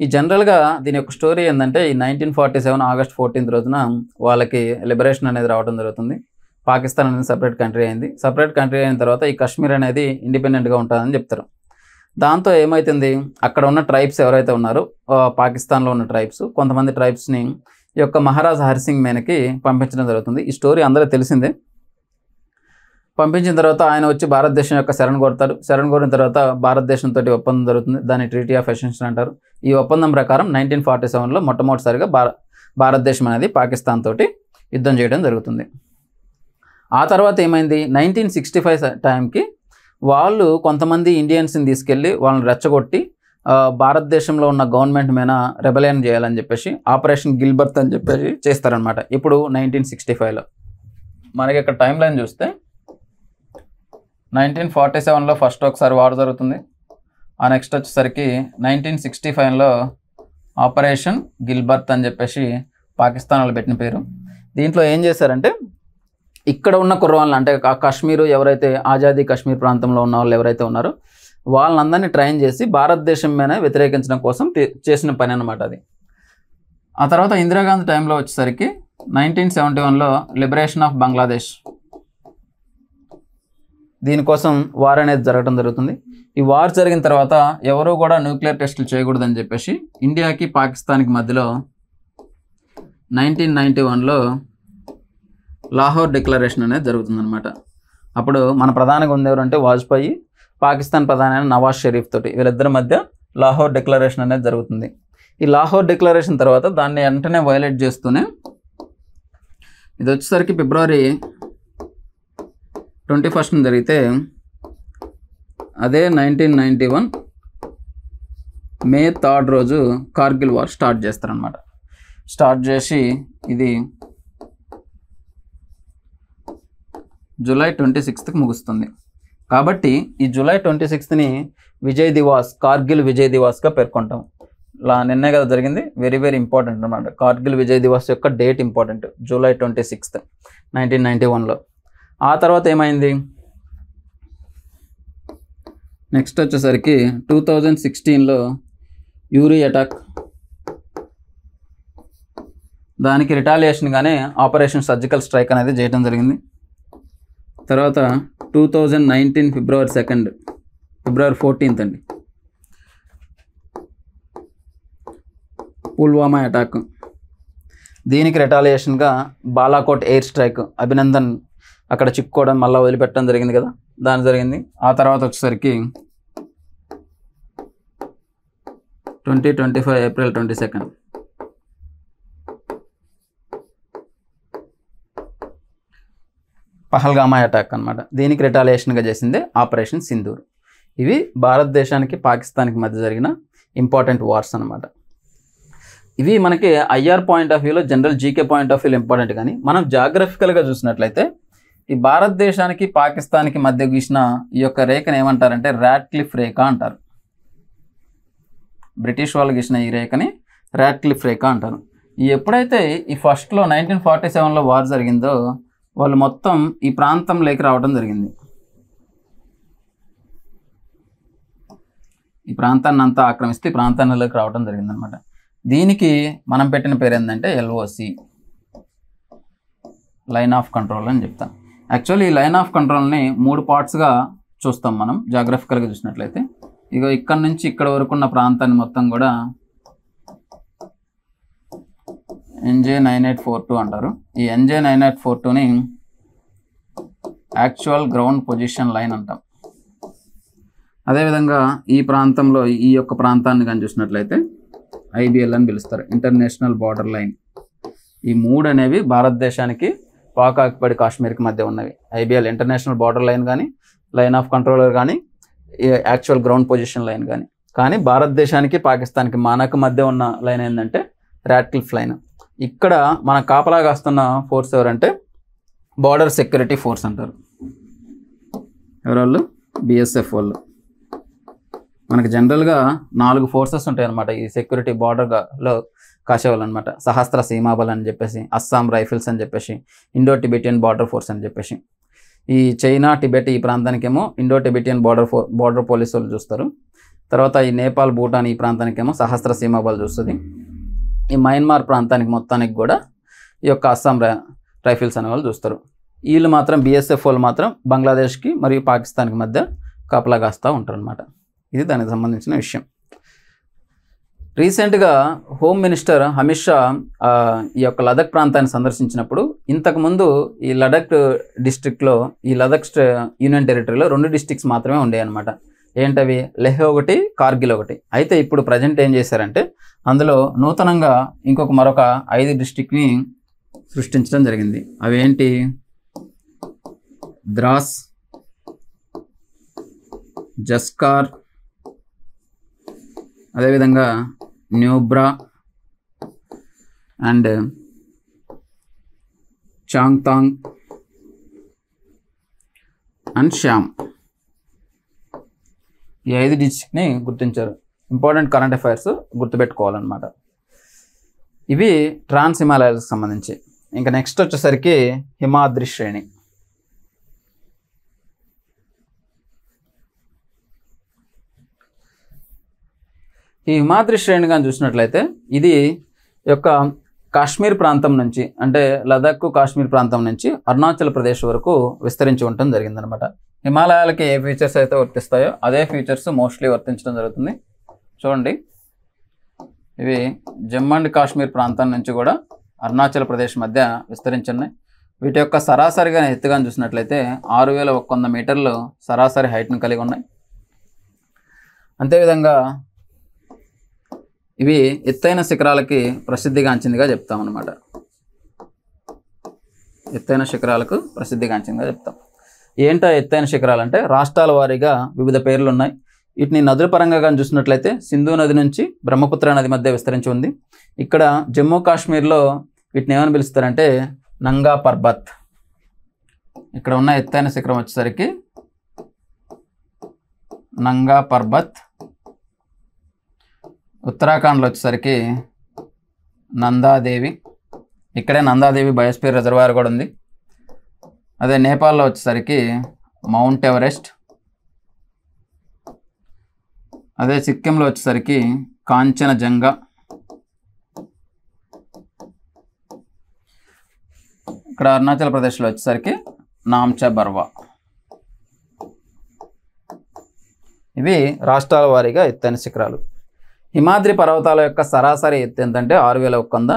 ఈ జనరల్గా దీని యొక్క స్టోరీ ఏంటంటే ఈ 1947 ఆగస్ట్ 14 రోజున వాళ్ళకి లిబరేషన్ అనేది రావడం జరుగుతుంది. పాకిస్తాన్ అనేది సపరేట్ కంట్రీ అయింది. సపరేట్ కంట్రీ అయిన తర్వాత ఈ కాశ్మీర్ అనేది ఇండిపెండెంట్గా ఉంటుందని చెప్తారు. దాంతో ఏమవుతుంది, అక్కడ ఉన్న ట్రైబ్స్ ఎవరైతే ఉన్నారో పాకిస్తాన్లో ఉన్న ట్రైబ్స్, కొంతమంది ట్రైబ్స్ని ఈ యొక్క మహారాజా హరిసింగ్ మేనకి పంపించడం జరుగుతుంది. ఈ స్టోరీ అందరూ తెలిసిందే. పంపించిన తర్వాత ఆయన వచ్చి భారతదేశం యొక్క శరణ్ కోరిన తర్వాత భారతదేశంతో ఒప్పందం జరుగుతుంది. దాన్ని ట్రీటీ ఆఫ్ అసెన్షన్ అంటారు. ఈ ఒప్పందం ప్రకారం 1947లో మొట్టమొదటిసారిగా భారతదేశం అనేది పాకిస్తాన్ తోటి యుద్ధం చేయడం జరుగుతుంది. ఆ తర్వాత ఏమైంది, 1965 టైంకి వాళ్ళు కొంతమంది ఇండియన్స్ని తీసుకెళ్ళి వాళ్ళని రెచ్చగొట్టి భారతదేశంలో ఉన్న గవర్నమెంట్ మీద రెబెలియన్ చేయాలని చెప్పేసి ఆపరేషన్ గిల్బర్త్ అని చెప్పేసి చేస్తారనమాట. ఇప్పుడు 1965లో మనకి ఇక్కడ టైం లైన్ చూస్తే 1947లో ఫస్ట్ ఒకసారి వార్ జరుగుతుంది. ఆ నెక్స్ట్ వచ్చేసరికి 1965లో ఆపరేషన్ గిల్బర్త్ అని చెప్పేసి పాకిస్తాన్ వాళ్ళు పెట్టిన పేరు. దీంట్లో ఏం చేశారంటే ఇక్కడ ఉన్న కుర్రవాళ్ళని, అంటే ఆ కాశ్మీరు ఎవరైతే ఆజాదీ కాశ్మీర్ ప్రాంతంలో ఉన్న వాళ్ళు ఎవరైతే ఉన్నారో వాళ్ళందరినీ ట్రైన్ చేసి భారతదేశం మీద వ్యతిరేకించడం కోసం చేసిన పని అనమాట అది. ఆ తర్వాత ఇందిరాగాంధీ టైంలో వచ్చేసరికి 1971లో లిబరేషన్ ఆఫ్ బంగ్లాదేశ్, దీనికోసం వార్ అనేది జరగడం జరుగుతుంది. ఈ వార్ జరిగిన తర్వాత ఎవరు కూడా న్యూక్లియర్ టెస్టులు చేయకూడదని చెప్పేసి ఇండియాకి పాకిస్తాన్కి మధ్యలో 1991లో లాహోర్ డిక్లరేషన్ అనేది జరుగుతుందన్నమాట. అప్పుడు మన ప్రధానిగా ఉండేవారంటే వాజ్పేయి, పాకిస్తాన్ ప్రధాని అయిన నవాజ్ షరీఫ్ తోటి వీళ్ళిద్దరి మధ్య లాహోర్ డిక్లరేషన్ అనేది జరుగుతుంది. ఈ లాహోర్ డిక్లరేషన్ తర్వాత దాన్ని వెంటనే వైలేట్ చేస్తూనే ఇది వచ్చేసరికి ఫిబ్రవరి 21 జరిగితే అదే 1991 మే 3 రోజు కార్గిల్ వార్ స్టార్ట్ చేస్తారనమాట. స్టార్ట్ చేసి ఇది జూలై 26కి ముగుస్తుంది. కాబట్టి ఈ జూలై 26ని విజయ్ దివాస్, కార్గిల్ విజయ్ దివాస్గా పేర్కొంటాం. నిన్నే కదా జరిగింది, వెరీ వెరీ ఇంపార్టెంట్ అనమాట. కార్గిల్ విజయ్ దివాస్ యొక్క డేట్ ఇంపార్టెంట్, జూలై 26 1991లో. ఆ తర్వాత ఏమైంది, నెక్స్ట్ వచ్చేసరికి 2016లో యూరీ అటాక్, దానికి రిటాలియేషన్గానే ఆపరేషన్ సర్జికల్ స్ట్రైక్ అనేది చేయడం జరిగింది. తర్వాత 2019 ఫిబ్రవరి 14 అండి పుల్వామా అటాక్, దీనికి రిటాలియేషన్గా బాలాకోట్ ఎయిర్ స్ట్రైక్, అభినందన్ అక్కడ చిక్కుకోవడం మళ్ళీ వదిలిపెట్టడం జరిగింది కదా, దాని జరిగింది. ఆ తర్వాత వచ్చేసరికి 2025 ఏప్రిల్ 22 పహల్గామా అటాక్ అనమాట. దీనికి రిటాలియేషన్గా చేసిందే ఆపరేషన్ సింధూర్. ఇవి భారతదేశానికి పాకిస్తాన్కి మధ్య జరిగిన ఇంపార్టెంట్ వార్స్ అనమాట. ఇవి మనకి ఐఆర్ పాయింట్ ఆఫ్ వ్యూలో, జనరల్ జీకే పాయింట్ ఆఫ్ వ్యూలో ఇంపార్టెంట్. కానీ మనం జాగ్రఫికల్గా చూసినట్లయితే ఈ భారతదేశానికి పాకిస్తాన్కి మధ్య గీసిన ఈ యొక్క రేఖను ఏమంటారంటే రాట్క్లిఫ్ రేఖ అంటారు. బ్రిటిష్ వాళ్ళు గీసిన ఈ రేఖని రాట్క్లిఫ్ రేఖ అంటారు. ఎప్పుడైతే ఈ ఫస్ట్లో 1947లో వార్ జరిగిందో వాళ్ళు మొత్తం ఈ ప్రాంతంలోకి రావడం జరిగింది. ఈ ప్రాంతాన్ని అంతా ఆక్రమిస్తే ఈ ప్రాంతాల్లోకి రావడం జరిగింది అనమాట. దీనికి మనం పెట్టిన పేరు ఏంటంటే ఎల్ఓసి, లైన్ ఆఫ్ కంట్రోల్ అని చెప్తాం. యాక్చువల్లీ ఈ లైన్ ఆఫ్ కంట్రోల్ని 3 పార్ట్స్గా చూస్తాం మనం జాగ్రఫికల్గా చూసినట్లయితే. ఇక ఇక్కడ నుంచి ఇక్కడ వరకు ఉన్న ప్రాంతాన్ని మొత్తం కూడా NJ9842 అంటారు. ఈ NJ9842ని యాక్చువల్ గ్రౌండ్ పొజిషన్ లైన్ అంటాం. అదేవిధంగా ఈ ప్రాంతంలో ఈ యొక్క ప్రాంతాన్ని కానీ చూసినట్లయితే IBL అని పిలుస్తారు, ఇంటర్నేషనల్ బార్డర్ లైన్. ఈ 3 అనేవి భారతదేశానికి పాక్ ఆక్యుపైడ్ కాశ్మీర్కి మధ్య ఉన్నవి. IBL ఇంటర్నేషనల్ బార్డర్ లైన్ కానీ, లైన్ ఆఫ్ కంట్రోలర్ కానీ, యాక్చువల్ గ్రౌండ్ పొజిషన్ లైన్ కానీ. కానీ భారతదేశానికి పాకిస్తాన్కి మనకు మధ్య ఉన్న లైన్ ఏంటంటే రాట్క్లిఫ్ లైన్. ఇక్కడ మన కాపలా కాస్తున్న ఫోర్స్ ఎవరంటే బార్డర్ సెక్యూరిటీ ఫోర్స్ అంటారు. ఎవరు? BSF వాళ్ళు. మనకి జనరల్గా 4 ఫోర్సెస్ ఉంటాయి అన్నమాట ఈ సెక్యూరిటీ బార్డర్లో కాసేవాళ్ళు అనమాట. సహస్ర సీమాబల్ అని చెప్పేసి, అస్సాం రైఫిల్స్ అని చెప్పేసి, ఇండో టిబెటియన్ బార్డర్ ఫోర్స్ అని చెప్పేసి. ఈ చైనా టిబెట్ ఈ ప్రాంతానికేమో ఇండో టిబెటియన్ బార్డర్ పోలీసు వాళ్ళు చూస్తారు. తర్వాత ఈ నేపాల్ భూటాన్ ఈ ప్రాంతానికేమో సహస్ర సీమాబల్ చూస్తుంది. ఈ మయన్మార్ ప్రాంతానికి మొత్తానికి కూడా ఈ యొక్క అస్సాం రైఫిల్స్ అనే వాళ్ళు చూస్తారు. వీళ్ళు మాత్రం BSF వాళ్ళు మాత్రం బంగ్లాదేశ్కి మరియు పాకిస్తాన్కి మధ్య కాపలా కాస్తూ ఉంటారు అనమాట. ఇది దానికి సంబంధించిన విషయం. రీసెంట్గా హోమ్ మినిస్టర్ అమిత్ షా ఈ యొక్క లదక్ ప్రాంతాన్ని సందర్శించినప్పుడు ఇంతకుముందు ఈ లడక్ డిస్ట్రిక్ట్లో, ఈ లదక్ యూనియన్ టెరిటరీలో 2 డిస్ట్రిక్ట్స్ మాత్రమే ఉండేవి అనమాట. ఏంటవి? లెహ్ ఒకటి, కార్గిల్ ఒకటి. అయితే ఇప్పుడు ప్రజెంట్ ఏం చేశారంటే అందులో నూతనంగా మరొక 5 డిస్ట్రిక్ట్ని సృష్టించడం జరిగింది. అవి ఏంటి? ద్రాస్, జస్కార్, అదేవిధంగా న్యూబ్రా అండ్ చాంగ్తాంగ్ అండ్ శ్యామ్. ఈ 5 డిస్ట్రిక్ట్ని గుర్తించారు. ఇంపార్టెంట్ కరెంట్ అఫైర్స్ గుర్తుపెట్టుకోవాలన్నమాట. ఇవి ట్రాన్స్ హిమాలయాలకు సంబంధించి. ఇంకా నెక్స్ట్ వచ్చేసరికి హిమాద్రి శ్రేణి. ఈ హిమాద్రి శ్రేణి కానీ చూసినట్లయితే ఇది యొక్క కాశ్మీర్ ప్రాంతం నుంచి, అంటే లదాఖ్ కాశ్మీర్ ప్రాంతం నుంచి అరుణాచల్ ప్రదేశ్ వరకు విస్తరించి ఉండటం జరిగిందనమాట. హిమాలయాలకి ఏ ఫీచర్స్ అయితే వర్తిస్తాయో అదే ఫీచర్స్ మోస్ట్లీ వర్తించడం జరుగుతుంది. చూడండి, ఇవి జమ్మూ అండ్ కాశ్మీర్ ప్రాంతం నుంచి కూడా అరుణాచల్ ప్రదేశ్ మధ్య విస్తరించి ఉన్నాయి. వీటి యొక్క సరాసరిగా ఎత్తుగా చూసినట్లయితే 6100 మీటర్లు సరాసరి హైట్ని కలిగి ఉన్నాయి. అంతేవిధంగా ఇవి ఎత్తైన శిఖరాలకి ప్రసిద్ధిగాంచిందిగా చెప్తామన్నమాట. ఎత్తైన శిఖరాలకు ప్రసిద్ధిగాంచిందిగా చెప్తాం. ఏంటో ఎత్తైన శిఖరాలు అంటే రాష్ట్రాల వారీగా వివిధ పేర్లు ఉన్నాయి. వీటిని నదుల పరంగా కానీ చూసినట్లయితే సింధు నది నుంచి బ్రహ్మపుత్ర నది మధ్య విస్తరించి ఉంది. ఇక్కడ జమ్మూ కాశ్మీర్లో వీటిని ఏమని పిలుస్తారంటే నంగా పర్బత్. ఇక్కడ ఉన్న ఎత్తైన శిఖరం వచ్చేసరికి నంగా పర్బత్. ఉత్తరాఖండ్లో వచ్చేసరికి నందాదేవి. ఇక్కడే నందాదేవి బయోస్పియర్ రిజర్వాయర్ కూడా ఉంది. అదే నేపాల్లో వచ్చేసరికి మౌంట్ ఎవరెస్ట్. అదే సిక్కింలో వచ్చేసరికి కాంచనజంగా. ఇక్కడ అరుణాచల్ ప్రదేశ్లో వచ్చేసరికి నామ్చా బర్వా. ఇవి రాష్ట్రాల వారీగా ఎత్తైన శిఖరాలు. హిమాద్రి పర్వతాల యొక్క సరాసరి ఎత్తు ఎంతంటే 6100.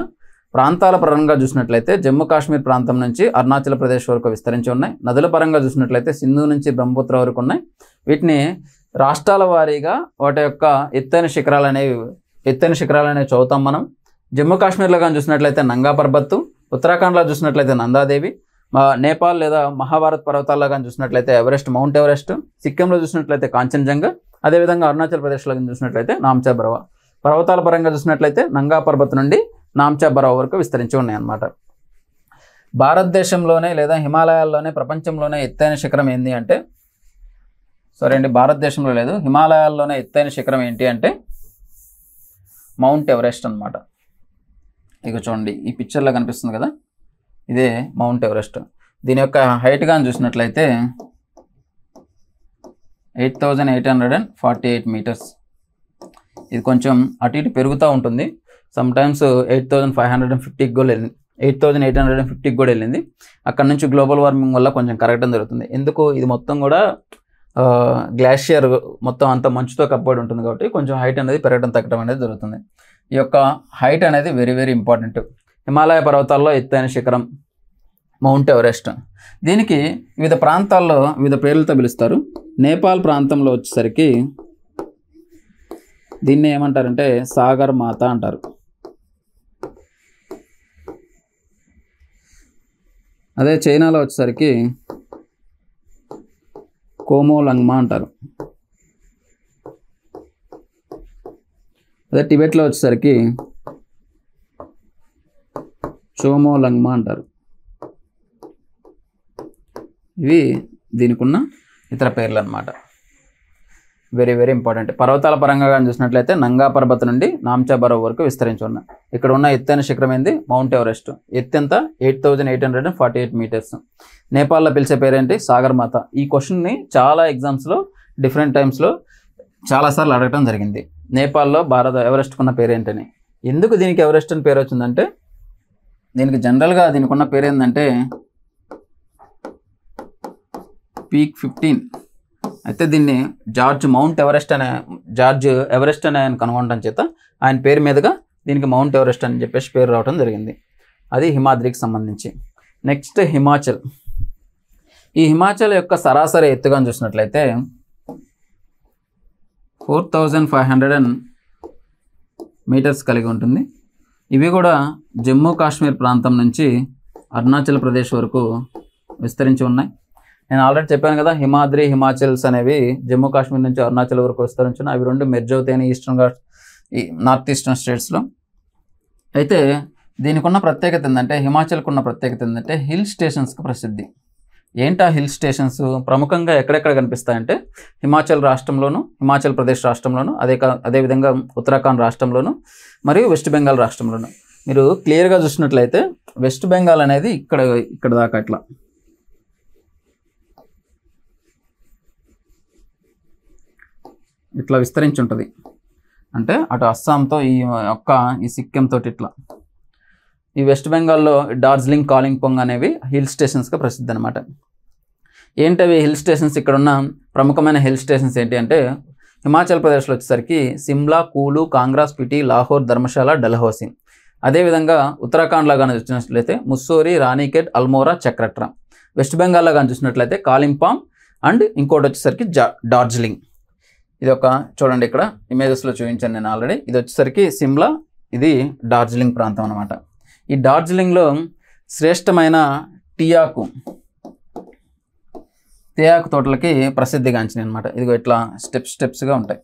ప్రాంతాల పరంగా చూసినట్లయితే జమ్మూ కాశ్మీర్ ప్రాంతం నుంచి అరుణాచల్ ప్రదేశ్ వరకు విస్తరించి ఉన్నాయి. నదుల పరంగా చూసినట్లయితే సింధు నుంచి బ్రహ్మపుత్ర వరకు ఉన్నాయి. వీటిని రాష్ట్రాల వారీగా వాటి యొక్క ఎత్తైన శిఖరాలు అనేవి చదువుతాం మనం. జమ్మూ కాశ్మీర్లో కానీ చూసినట్లయితే నంగా పర్బత్తు, ఉత్తరాఖండ్లో చూసినట్లయితే నందాదేవి, నేపాల్ లేదా మహాభారత్ పర్వతాల్లో కానీ చూసినట్లయితే ఎవరెస్ట్, మౌంట్ ఎవరెస్ట్, సిక్కింలో చూసినట్లయితే కాంచన్జంగా, అదేవిధంగా అరుణాచల్ ప్రదేశ్లో చూసినట్లయితే నామ్చా బర్వా. పర్వతాల పరంగా చూసినట్లయితే నంగా పర్బత్ నుండి నామ్చా బర్వా వరకు విస్తరించి ఉన్నాయన్నమాట. భారతదేశంలోనే లేదా హిమాలయాల్లోనే ప్రపంచంలోనే ఎత్తైన శిఖరం ఏంటి అంటే, సరే అండి, భారతదేశంలో లేదు, హిమాలయాల్లోనే ఎత్తైన శిఖరం ఏంటి అంటే మౌంట్ ఎవరెస్ట్ అన్నమాట. ఇక చూడండి, ఈ పిక్చర్లో కనిపిస్తుంది కదా, ఇదే మౌంట్ ఎవరెస్ట్. దీని యొక్క హైట్ కానీ చూసినట్లయితే 8848 మీటర్స్. ఇది కొంచెం అటు ఇటు పెరుగుతూ ఉంటుంది. సమ్టైమ్స్ 8550కి కూడా వెళ్ళింది, 8850కి కూడా వెళ్ళింది. అక్కడ నుంచి గ్లోబల్ వార్మింగ్ వల్ల కొంచెం కరగడం జరుగుతుంది. ఎందుకు, ఇది మొత్తం కూడా గ్లాషియర్ మొత్తం అంత మంచుతో కప్పబడి ఉంటుంది కాబట్టి కొంచెం హైట్ అనేది పెరగడం తగ్గడం అనేది జరుగుతుంది. ఈ యొక్క హైట్ అనేది వెరీ వెరీ ఇంపార్టెంట్. హిమాలయ పర్వతాల్లో ఎత్తైన శిఖరం మౌంట్ ఎవరెస్ట్. దీనికి వివిధ ప్రాంతాల్లో వివిధ పేర్లతో పిలుస్తారు. నేపాల్ ప్రాంతంలో వచ్చేసరికి దీన్ని ఏమంటారంటే సాగర్ మాత అంటారు. అదే చైనాలో వచ్చేసరికి కోమోలంగ్మా అంటారు. అదే టిబెట్లో వచ్చేసరికి చోమోలంగ్మా అంటారు. ఇవి దీనికి ఉన్న ఇతర పేర్లు అన్నమాట. Very very important. పర్వతాల పరంగా కానీ చూసినట్లయితే నంగా పర్వతం నుండి నామ్చా బర్వా వరకు విస్తరించి ఉన్నాయి. ఇక్కడ ఉన్న ఎత్తైన శిఖరం ఏంది, మౌంట్ ఎవరెస్ట్. ఎత్తు ఎంత, 8848 మీటర్స్. నేపాల్లో పిలిచే పేరేంటి, సాగర్ మాత. ఈ క్వశ్చన్ని చాలా ఎగ్జామ్స్లో డిఫరెంట్ టైమ్స్లో చాలాసార్లు అడగటం జరిగింది. నేపాల్లో ఎవరెస్ట్కి ఉన్న పేరేంటని. ఎందుకు దీనికి ఎవరెస్ట్ అని పేరు వచ్చిందంటే, దీనికి జనరల్గా దీనికి ఉన్న పేరు ఏంటంటే పీక్ 15. అయితే దీన్ని జార్జ్ ఎవరెస్ట్ అనే ఆయన కనుగొనడం చేత ఆయన పేరు మీదుగా దీనికి మౌంట్ ఎవరెస్ట్ అని చెప్పేసి పేరు రావడం జరిగింది. అది హిమాద్రికి సంబంధించి. నెక్స్ట్ హిమాచల్. ఈ హిమాచల్ యొక్క సరాసరి ఎత్తుగా చూసినట్లయితే 4500 మీటర్స్ కలిగి ఉంటుంది. ఇవి కూడా జమ్మూ కాశ్మీర్ ప్రాంతం నుంచి అరుణాచల్ ప్రదేశ్ వరకు విస్తరించి ఉన్నాయి. నేను ఆల్రెడీ చెప్పాను కదా, హిమాచల్స్ అనేవి జమ్మూ కాశ్మీర్ నుంచి అరుణాచల్ వరకు విస్తరించున్నాయి. అవి రెండు మెర్జ్ అవుతాయని నార్త్ ఈస్టర్న్ స్టేట్స్లో. అయితే దీనికి ఉన్న ప్రత్యేకత ఏంటంటే, హిమాచల్కి ఉన్న ప్రత్యేకత ఏంటంటే హిల్ స్టేషన్స్కి ప్రసిద్ధి. ఏంటా హిల్ స్టేషన్స్ ప్రముఖంగా ఎక్కడెక్కడ కనిపిస్తాయంటే హిమాచల్ ప్రదేశ్ రాష్ట్రంలోను, అదేవిధంగా ఉత్తరాఖండ్ రాష్ట్రంలోను మరియు వెస్ట్ బెంగాల్ రాష్ట్రంలోను. మీరు క్లియర్గా చూసినట్లయితే వెస్ట్ బెంగాల్ అనేది ఇక్కడ దాకా ఇట్లా విస్తరించి ఉంటుంది. అంటే అటు అస్సాంతో ఈ సిక్కిం తోటి ఇట్లా. ఈ వెస్ట్ బెంగాల్లో డార్జిలింగ్, కాలింపోంగ్ అనేవి హిల్ స్టేషన్స్గా ప్రసిద్ధి అనమాట. ఏంటవి హిల్ స్టేషన్స్? ఇక్కడ ఉన్న ప్రముఖమైన హిల్ స్టేషన్స్ ఏంటి అంటే హిమాచల్ ప్రదేశ్లో వచ్చేసరికి సిమ్లా, కూలు, కాంగ్రా, స్పిటి, లాహోర్, ధర్మశాల, డల్హౌసీ. అదేవిధంగా ఉత్తరాఖండ్లో కానీ చూసినట్లయితే ముస్సోరీ, రాణికేట్, అల్మోరా, చక్రట్రా. వెస్ట్ బెంగాల్లో కానీ చూసినట్లయితే కాలింపాంగ్ అండ్ ఇంకోటి వచ్చేసరికి డార్జిలింగ్. ఇది చూడండి, ఇక్కడ ఇమేజెస్లో చూపించాను నేను ఆల్రెడీ. ఇది వచ్చేసరికి సిమ్లా, ఇది డార్జిలింగ్ ప్రాంతం అనమాట. ఈ డార్జిలింగ్లో శ్రేష్టమైన తేయాకు తోటలకి ప్రసిద్ధిగాంచినాయి అనమాట. ఇదిగో ఇట్లా స్టెప్స్గా ఉంటాయి.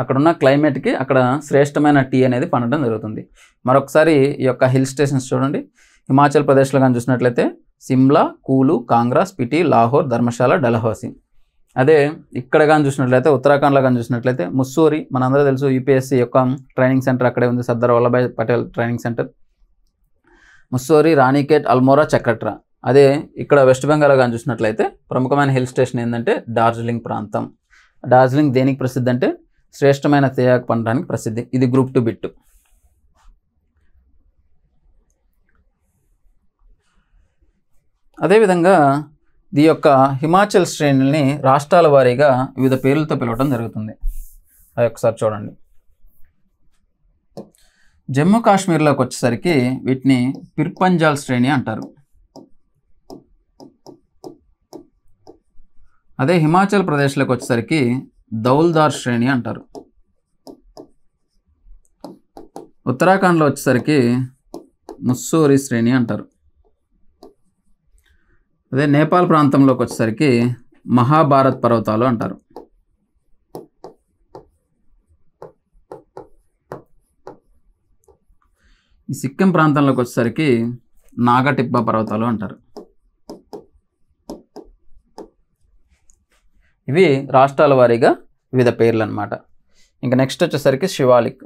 అక్కడున్న క్లైమేట్కి అక్కడ శ్రేష్టమైన టీ అనేది పండడం జరుగుతుంది. మరొకసారి ఈ యొక్క హిల్ స్టేషన్స్ చూడండి. హిమాచల్ ప్రదేశ్లో కానీ చూసినట్లయితే సిమ్లా, కూలు, కాంగ్రా, స్పిటి, లాహోర్, ధర్మశాల, డల్హౌసీ. అదే ఇక్కడ కానీ చూసినట్లయితే ఉత్తరాఖండ్లో కానీ చూసినట్లయితే ముస్సోరీ, మనందరూ తెలుసు యూపీఎస్సీ యొక్క ట్రైనింగ్ సెంటర్ అక్కడే ఉంది, సర్దార్ వల్లభాయ్ పటేల్ ట్రైనింగ్ సెంటర్. ముస్సోరీ, రాణికేట్, అల్మోరా, చక్రట్రా. అదే ఇక్కడ వెస్ట్ బెంగాల్లో కానీ చూసినట్లయితే ప్రముఖమైన హిల్ స్టేషన్ ఏంటంటే డార్జిలింగ్ ప్రాంతం. డార్జిలింగ్ దేనికి ప్రసిద్ధి అంటే శ్రేష్టమైన తేయాకు పండడానికి ప్రసిద్ధి. ఇది గ్రూప్ 2 బిట్. అదేవిధంగా ఈ యొక్క హిమాచల్ శ్రేణుల్ని రాష్ట్రాల వారీగా వివిధ పేర్లతో పిలవడం జరుగుతుంది. అది ఒకసారి చూడండి. జమ్మూ కాశ్మీర్లోకి వచ్చేసరికి వీటిని పిర్పంజాల్ శ్రేణి అంటారు. అదే హిమాచల్ ప్రదేశ్లోకి వచ్చేసరికి దౌల్దార్ శ్రేణి అంటారు. ఉత్తరాఖండ్లో వచ్చేసరికి ముస్సోరీ శ్రేణి అంటారు. అదే నేపాల్ ప్రాంతంలోకి వచ్చేసరికి మహాభారత్ పర్వతాలు అంటారు. ఈ సిక్కిం ప్రాంతంలోకి వచ్చేసరికి నాగటిబ్బా పర్వతాలు అంటారు. ఇవి రాష్ట్రాల వారీగా వివిధ పేర్లు అన్నమాట. ఇంకా నెక్స్ట్ వచ్చేసరికి శివాలిక్.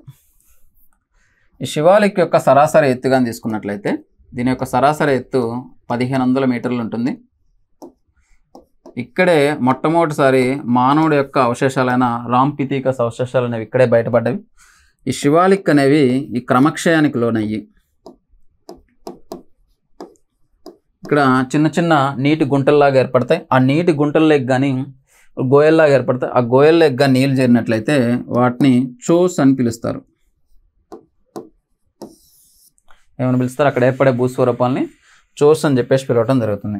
ఈ శివాలిక్ యొక్క సరాసరి ఎత్తుగా తీసుకున్నట్లయితే దీని యొక్క సరాసరి ఎత్తు 1500 మీటర్లు ఉంటుంది. ఇక్కడే మొట్టమొదటిసారి మానవుడి యొక్క అవశేషాలైన రాంపితీకస్ అవశేషాలు అనేవి ఇక్కడే బయటపడ్డవి. ఈ శివాలిక్ అనేవి ఈ క్రమక్షయానికి లోనయ్యి ఇక్కడ చిన్న చిన్న నీటి గుంటల్లాగా ఏర్పడతాయి. ఆ నీటి గుంటల్లోకి కానీ గోయల్లాగా ఏర్పడతాయి. ఆ గోయల్లోకి కానీ నీళ్ళు చేరినట్లయితే వాటిని చోస్ అని పిలుస్తారు. ఏమని పిలుస్తారు? అక్కడ ఏర్పడే భూస్వరూపాలని చోస్ అని చెప్పేసి పిలవటం జరుగుతుంది.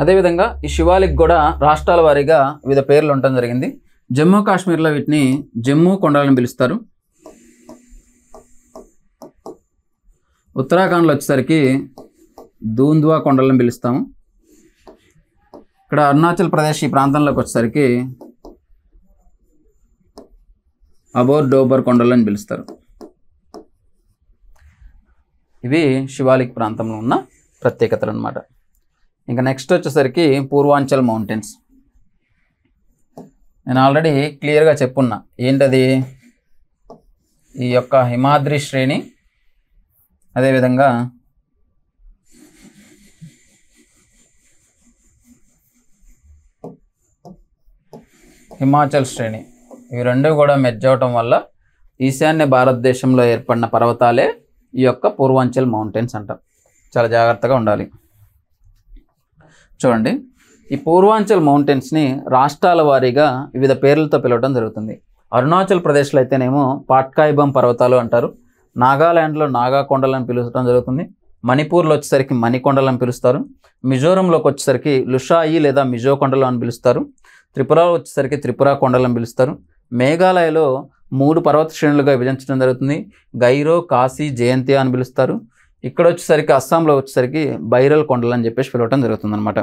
అదేవిధంగా ఈ శివాలిక్ కూడా రాష్ట్రాల వారీగా వివిధ పేర్లు ఉండటం జరిగింది. జమ్మూ కాశ్మీర్లో వీటిని జమ్మూ కొండలని పిలుస్తారు. ఉత్తరాఖండ్లో వచ్చేసరికి దూంద్వా కొండలను పిలుస్తాము. ఇక్కడ అరుణాచల్ ప్రదేశ్ ఈ ప్రాంతంలోకి వచ్చేసరికి అబోర్ డోబర్ కొండలని పిలుస్తారు. ఇవి శివాలిక్ ప్రాంతంలో ఉన్న ప్రత్యేకతలు అన్నమాట. ఇంకా నెక్స్ట్ వచ్చేసరికి పూర్వాంచల్ మౌంటైన్స్. నేను ఆల్రెడీ క్లియర్గా చెప్పున్నా ఏంటది, ఈ యొక్క హిమాద్రి శ్రేణి, అదేవిధంగా హిమాచల్ శ్రేణి, ఇవి రెండు కూడా మెర్జ్ అవటం వల్ల ఈశాన్య భారతదేశంలో ఏర్పడిన పర్వతాలే ఈ యొక్క పూర్వాంచల్ మౌంటైన్స్ అంటాం. చాలా జాగ్రత్తగా ఉండాలి. చూడండి, ఈ పూర్వాంచల్ మౌంటైన్స్ని రాష్ట్రాల వారీగా వివిధ పేర్లతో పిలవడం జరుగుతుంది. అరుణాచల్ ప్రదేశ్లో అయితేనేమో పాట్కాయిబమ్ పర్వతాలు అంటారు. నాగాల్యాండ్లో నాగా కొండలను పిలువడం జరుగుతుంది. మణిపూర్లో వచ్చేసరికి మణికొండలను పిలుస్తారు. మిజోరంలోకి వచ్చేసరికి లుషాయి లేదా మిజో కొండలు అని పిలుస్తారు. త్రిపురలో వచ్చేసరికి త్రిపుర కొండలను పిలుస్తారు. మేఘాలయలో 3 పర్వత శ్రేణులుగా విభజించడం జరుగుతుంది. గైరో, కాశీ, జయంతియా అని పిలుస్తారు. ఇక్కడ వచ్చేసరికి అస్సాంలో వచ్చేసరికి బైరల్ కొండలు అని చెప్పేసి పిలవటం జరుగుతుంది అనమాట.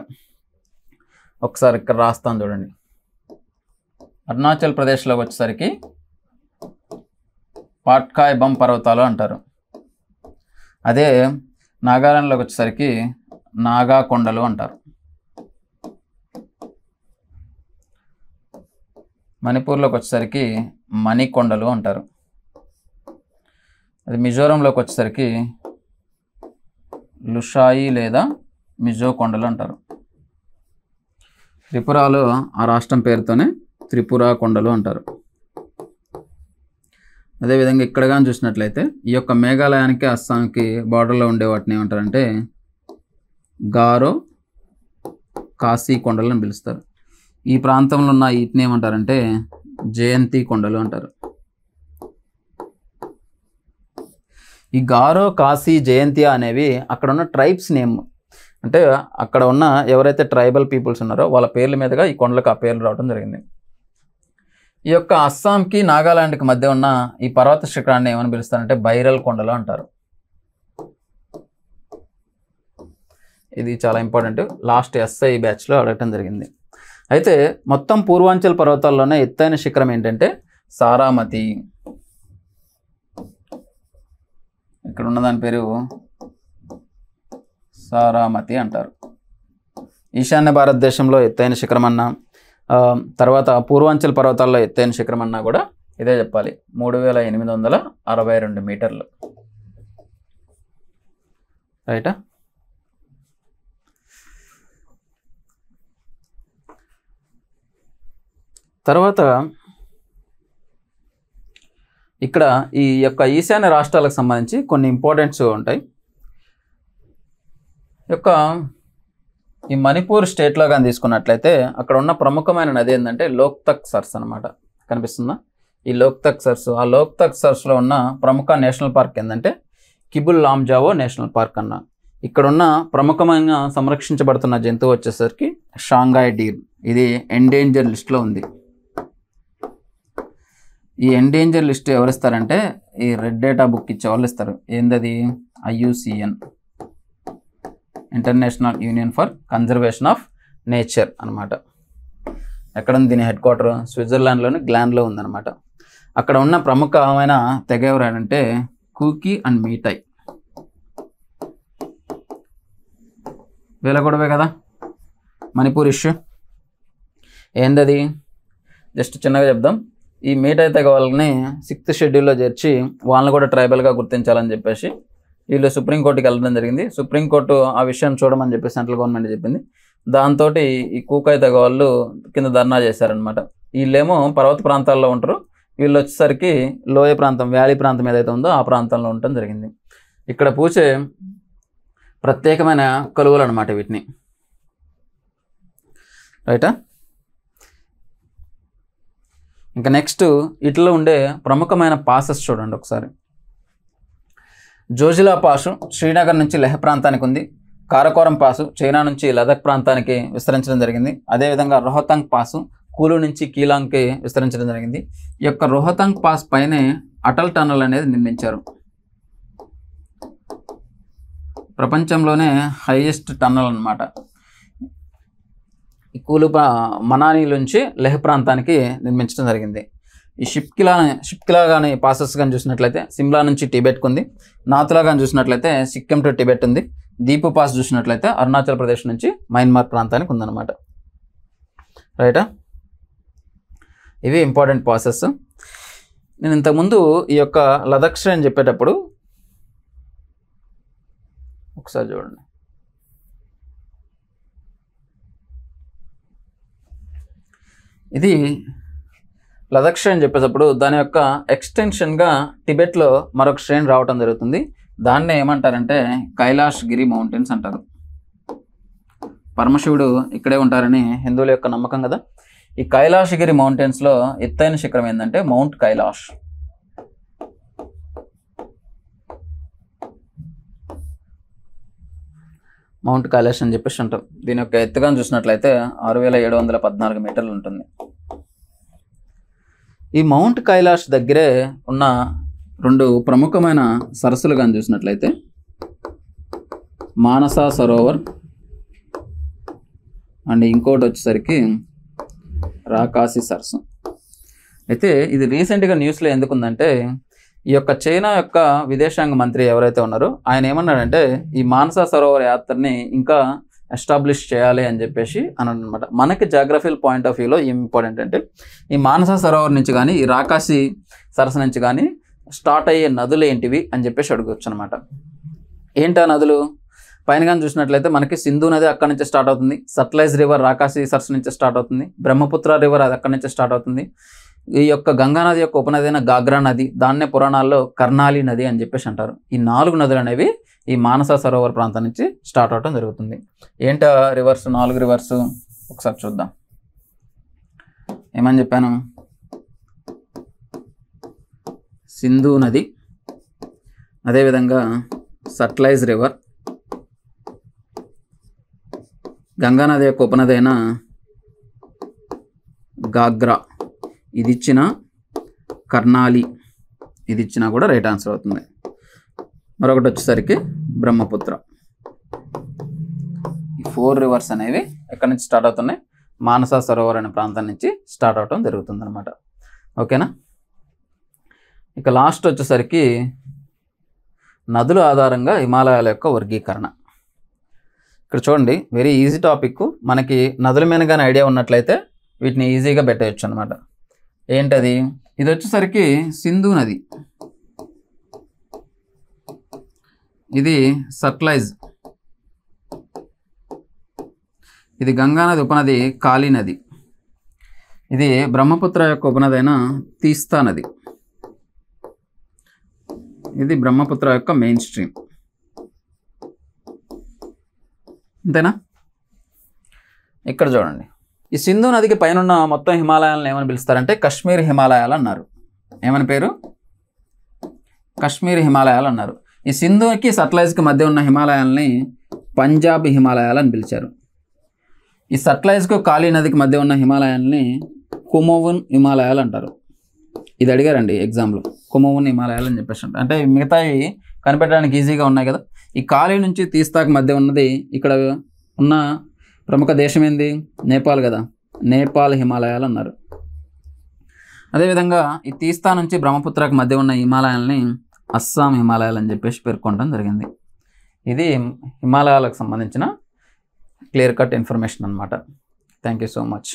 ఒకసారి ఇక్కడ రాస్తాను చూడండి. అరుణాచల్ ప్రదేశ్లో వచ్చేసరికి పాట్కాయిబమ్ పర్వతాలు అంటారు. అదే నాగాలాండ్లోకి వచ్చేసరికి నాగా కొండలు అంటారు. మణిపూర్లోకి వచ్చేసరికి మణికొండలు అంటారు. అది మిజోరంలోకి వచ్చేసరికి లుషాయి లేదా మిజో కొండలు అంటారు. త్రిపురలో ఆ రాష్ట్రం పేరుతోనే త్రిపుర కొండలు అంటారు. అదేవిధంగా ఇక్కడ కానీ చూసినట్లయితే ఈ యొక్క మేఘాలయానికి అస్సాంకి బార్డర్లో ఉండే వాటిని ఏమంటారంటే గారో కాశీ కొండలు అని పిలుస్తారు. ఈ ప్రాంతంలో ఉన్న వీటిని ఏమంటారంటే జయంతి కొండలు అంటారు. ఈ గారో కాశీ జయంతియా అనేవి అక్కడ ఉన్న ట్రైబ్స్ నేమ్. అంటే అక్కడ ఉన్న ఎవరైతే ట్రైబల్ పీపుల్స్ ఉన్నారో వాళ్ళ పేర్ల మీదుగా ఈ కొండలకు ఆ పేర్లు రావడం జరిగింది. ఈ యొక్క అస్సాంకి నాగాలాండ్కి మధ్య ఉన్న ఈ పర్వత శిఖరాన్ని ఏమని పిలుస్తారంటే బైరల్ కొండలు అంటారు. ఇది చాలా ఇంపార్టెంట్, లాస్ట్ ఎస్ఐ బ్యాచ్లో అడగటం జరిగింది. అయితే మొత్తం పూర్వాంచల్ పర్వతాల్లోనే ఎత్తైన శిఖరం ఏంటంటే సారామతి. ఇక్కడ ఉన్న దాని పేరు సారామతి అంటారు. ఈశాన్య భారతదేశంలో ఎత్తైన శిఖరం అన్నా, తర్వాత పూర్వాంచల్ పర్వతాల్లో ఎత్తైన శిఖరం అన్నా కూడా ఇదే చెప్పాలి, 3862 మీటర్లు. రైటా? తర్వాత ఇక్కడ ఈ యొక్క ఈశాన్య రాష్ట్రాలకు సంబంధించి కొన్ని ఇంపార్టెంట్స్ ఉంటాయి. ఈ మణిపూర్ స్టేట్లో కానీ తీసుకున్నట్లయితే అక్కడ ఉన్న ప్రముఖమైన నది ఏంటంటే లోక్తక్ సర్స్ అనమాట. కనిపిస్తుందా? ఈ లోక్తక్ సర్స్. ఆ లోక్తక్ సర్స్లో ఉన్న ప్రముఖ నేషనల్ పార్క్ ఏంటంటే కిబుల్ లాంజావో నేషనల్ పార్క్ అన్న. ఇక్కడున్న ప్రముఖమైన సంరక్షించబడుతున్న జంతువు వచ్చేసరికి షాంఘాయ్ డీర్. ఇది ఎండేంజర్ లిస్ట్లో ఉంది. ఈ ఎండేంజర్ లిస్ట్ ఎవరిస్తారంటే ఈ రెడ్ డేటా బుక్ ఇచ్చే వాళ్ళు ఇస్తారు. ఏందది? IUCN, international union for conservation of nature అనమాట. ఎక్కడ ఉంది దీని హెడ్ క్వార్టర్? స్విట్జర్లాండ్లోని గ్లాన్లో ఉందన్నమాట. అక్కడ ఉన్న ప్రముఖమైన తెగ ఎవరంటే కూకీ అండ్ మీటై. వీళ్ళ గొడవే కదా మణిపూర్ ఇష్యూ. ఏందది? జస్ట్ చిన్నగా చెప్దాం. ఈ మీటై తెగ వాళ్ళని 6th షెడ్యూల్లో చేర్చి వాళ్ళని కూడా ట్రైబల్గా గుర్తించాలని చెప్పేసి వీళ్ళు సుప్రీంకోర్టుకి వెళ్ళడం జరిగింది. సుప్రీంకోర్టు ఆ విషయం చూడమని చెప్పి సెంట్రల్ గవర్నమెంట్ చెప్పింది. దాంతో ఈ కూకాయ్ తెగ వాళ్ళు కింద ధర్నా చేశారనమాట. వీళ్ళేమో పర్వత ప్రాంతాల్లో ఉంటారు, వీళ్ళు వచ్చేసరికి లోయ ప్రాంతం, వ్యాలీ ప్రాంతం ఏదైతే ఉందో ఆ ప్రాంతంలో ఉండటం జరిగింది. ఇక్కడ పూచే ప్రత్యేకమైన కొలువులు అనమాట వీటిని. రైటా? ఇంకా నెక్స్ట్ ఇట్లా ఉండే ప్రముఖమైన పాసెస్ చూడండి ఒకసారి. జోజిలా పాసు శ్రీనగర్ నుంచి లెహ్ ప్రాంతానికి ఉంది. కారకోరం పాసు చైనా నుంచి లదక్ ప్రాంతానికి విస్తరించడం జరిగింది. అదేవిధంగా రోహతంగ్ పాసు కూలు నుంచి కీలాంగ్కి విస్తరించడం జరిగింది. ఈ యొక్క రోహతంగ్ పాస్ పైనే అటల్ టనల్ అనేది నిర్మించారు. ప్రపంచంలోనే హైయెస్ట్ టన్నల్ అన్నమాట. ఈ కూలు మనాలి నుంచి లెహ్ ప్రాంతానికి నిర్మించడం జరిగింది. ఈ షిప్కిలా కానీ పాసెస్ కానీ చూసినట్లయితే సిమ్లా నుంచి టిబెట్కి ఉంది. నాతులా కానీ చూసినట్లయితే సిక్కిం టు టిబెట్ ఉంది. దీపు పాస్ చూసినట్లయితే అరుణాచల్ ప్రదేశ్ నుంచి మయన్మార్ ప్రాంతానికి ఉందన్నమాట. రైటా? ఇవి ఇంపార్టెంట్ పాసెస్. నేను ఇంతకుముందు ఈ యొక్క లదక్ శ్రేణి చెప్పేటప్పుడు ఒకసారి చూడండి. ఇది లదక్ శ్రేణి చెప్పేటప్పుడు దాని యొక్క ఎక్స్టెన్షన్గా టిబెట్లో మరొక శ్రేణి రావటం జరుగుతుంది. దాన్నే ఏమంటారంటే కైలాష్ గిరి మౌంటైన్స్ అంటారు. పరమశివుడు ఇక్కడే ఉంటారని హిందువుల యొక్క నమ్మకం కదా. ఈ కైలాష్ గిరి మౌంటైన్స్లో ఎత్తైన శిఖరం ఏంటంటే మౌంట్ కైలాష్. మౌంట్ కైలాష్ అని చెప్పేసి ఉంటాం. దీని యొక్క ఎత్తుగా చూసినట్లయితే 6714 మీటర్లు ఉంటుంది. ఈ మౌంట్ కైలాష్ దగ్గరే ఉన్న 2 ప్రముఖమైన సరస్సులు కానీ చూసినట్లయితే మానస సరోవర్ అండ్ ఇంకోటి వచ్చేసరికి రాకాసి సరస్సు. అయితే ఇది రీసెంట్గా న్యూస్లో ఎందుకుందంటే ఈ యొక్క చైనా యొక్క విదేశాంగ మంత్రి ఎవరైతే ఉన్నారో ఆయన ఏమన్నాడంటే ఈ మానస సరోవర్ యాత్రని ఇంకా ఎస్టాబ్లిష్ చేయాలి అని చెప్పేసి అన్నాడు అనమాట. మనకి జాగ్రఫికల్ పాయింట్ ఆఫ్ వ్యూలో ఏం ఇంపార్టెంట్ అంటే ఈ మానస సరోవర్ నుంచి కానీ ఈ రాకాసి సరస్సు నుంచి కానీ స్టార్ట్ అయ్యే నదులు ఏంటివి అని చెప్పేసి అడగవచ్చు అనమాట. ఏంటి ఆ నదులు? పైన కానీ చూసినట్లయితే మనకి సింధు నది అక్కడి నుంచి స్టార్ట్ అవుతుంది, సట్లైజ్ రివర్ రాకాసి సరస్సు నుంచి స్టార్ట్ అవుతుంది, బ్రహ్మపుత్ర రివర్ అది అక్కడి నుంచి స్టార్ట్ అవుతుంది, ఈ యొక్క గంగా నది యొక్క ఉపనది అయిన గాగ్రా నది, దాన్నే పురాణాల్లో కర్ణాలి నది అని చెప్పేసి అంటారు. ఈ 4 నదులు అనేవి ఈ మానస సరోవర్ ప్రాంతం నుంచి స్టార్ట్ అవడం జరుగుతుంది. ఏంటి రివర్స్ 4 రివర్స్ ఒకసారి చూద్దాం. ఏమని చెప్పాను? సింధు నది, అదేవిధంగా సట్లైజ్ రివర్, గంగా నది యొక్క ఉపనది అయిన గాగ్రా, ఇది ఇచ్చిన కర్ణాలి, ఇది ఇచ్చినా కూడా రైట్ ఆన్సర్ అవుతుంది. మరొకటి వచ్చేసరికి బ్రహ్మపుత్ర. ఈ 4 రివర్స్ అనేవి ఎక్కడి నుంచి స్టార్ట్ అవుతున్నాయి? మానస సరోవర్ అనే ప్రాంతం నుంచి స్టార్ట్ అవటం జరుగుతుంది అనమాట. ఓకేనా? ఇక లాస్ట్ వచ్చేసరికి నదుల ఆధారంగా హిమాలయాల యొక్క వర్గీకరణ. ఇక్కడ చూడండి, వెరీ ఈజీ టాపిక్. మనకి నదుల మీద కానీ ఐడియా ఉన్నట్లయితే వీటిని ఈజీగా పెట్టేయచ్చు అనమాట. ఏంటది? ఇది వచ్చేసరికి సింధు నది, ఇది సట్లైజ్, ఇది గంగా నది ఉపనది కాళీ నది, ఇది బ్రహ్మపుత్ర యొక్క ఉపనది అయిన తీస్తా నది, ఇది బ్రహ్మపుత్ర యొక్క మెయిన్ స్ట్రీమ్. అంతేనా? ఇక్కడ చూడండి, ఈ సింధు నదికి పైన మొత్తం హిమాలయాలను ఏమని పిలుస్తారంటే కశ్మీర్ హిమాలయాలు అన్నారు. ఏమని పేరు? కశ్మీర్ హిమాలయాలు అన్నారు. ఈ సింధుకి సట్లైజ్కి మధ్య ఉన్న హిమాలయాలని పంజాబ్ హిమాలయాలు అని పిలిచారు. ఈ సట్లైజ్కు కాళీ నదికి మధ్య ఉన్న హిమాలయాల్ని కుమోవున్ హిమాలయాలు అంటారు. ఇది అడిగారండి ఎగ్జామ్లో, కుమోవున్ హిమాలయాలు అని చెప్పేసి అంటే మిగతావి కనిపెట్టడానికి ఈజీగా ఉన్నాయి కదా. ఈ కాళీ నుంచి తీస్తాకు మధ్య ఉన్నది, ఇక్కడ ఉన్న ప్రముఖ దేశం ఏంది? నేపాల్ కదా, నేపాల్ హిమాలయాలు అన్నారు. అదేవిధంగా ఈ తీస్తా నుంచి బ్రహ్మపుత్రకు మధ్య ఉన్న హిమాలయాల్ని అస్సాం హిమాలయాలు అని చెప్పేసి పేర్కొనడం జరిగింది. ఇది హిమాలయాలకు సంబంధించిన క్లియర్ కట్ ఇన్ఫర్మేషన్ అనమాట. Thank you so much.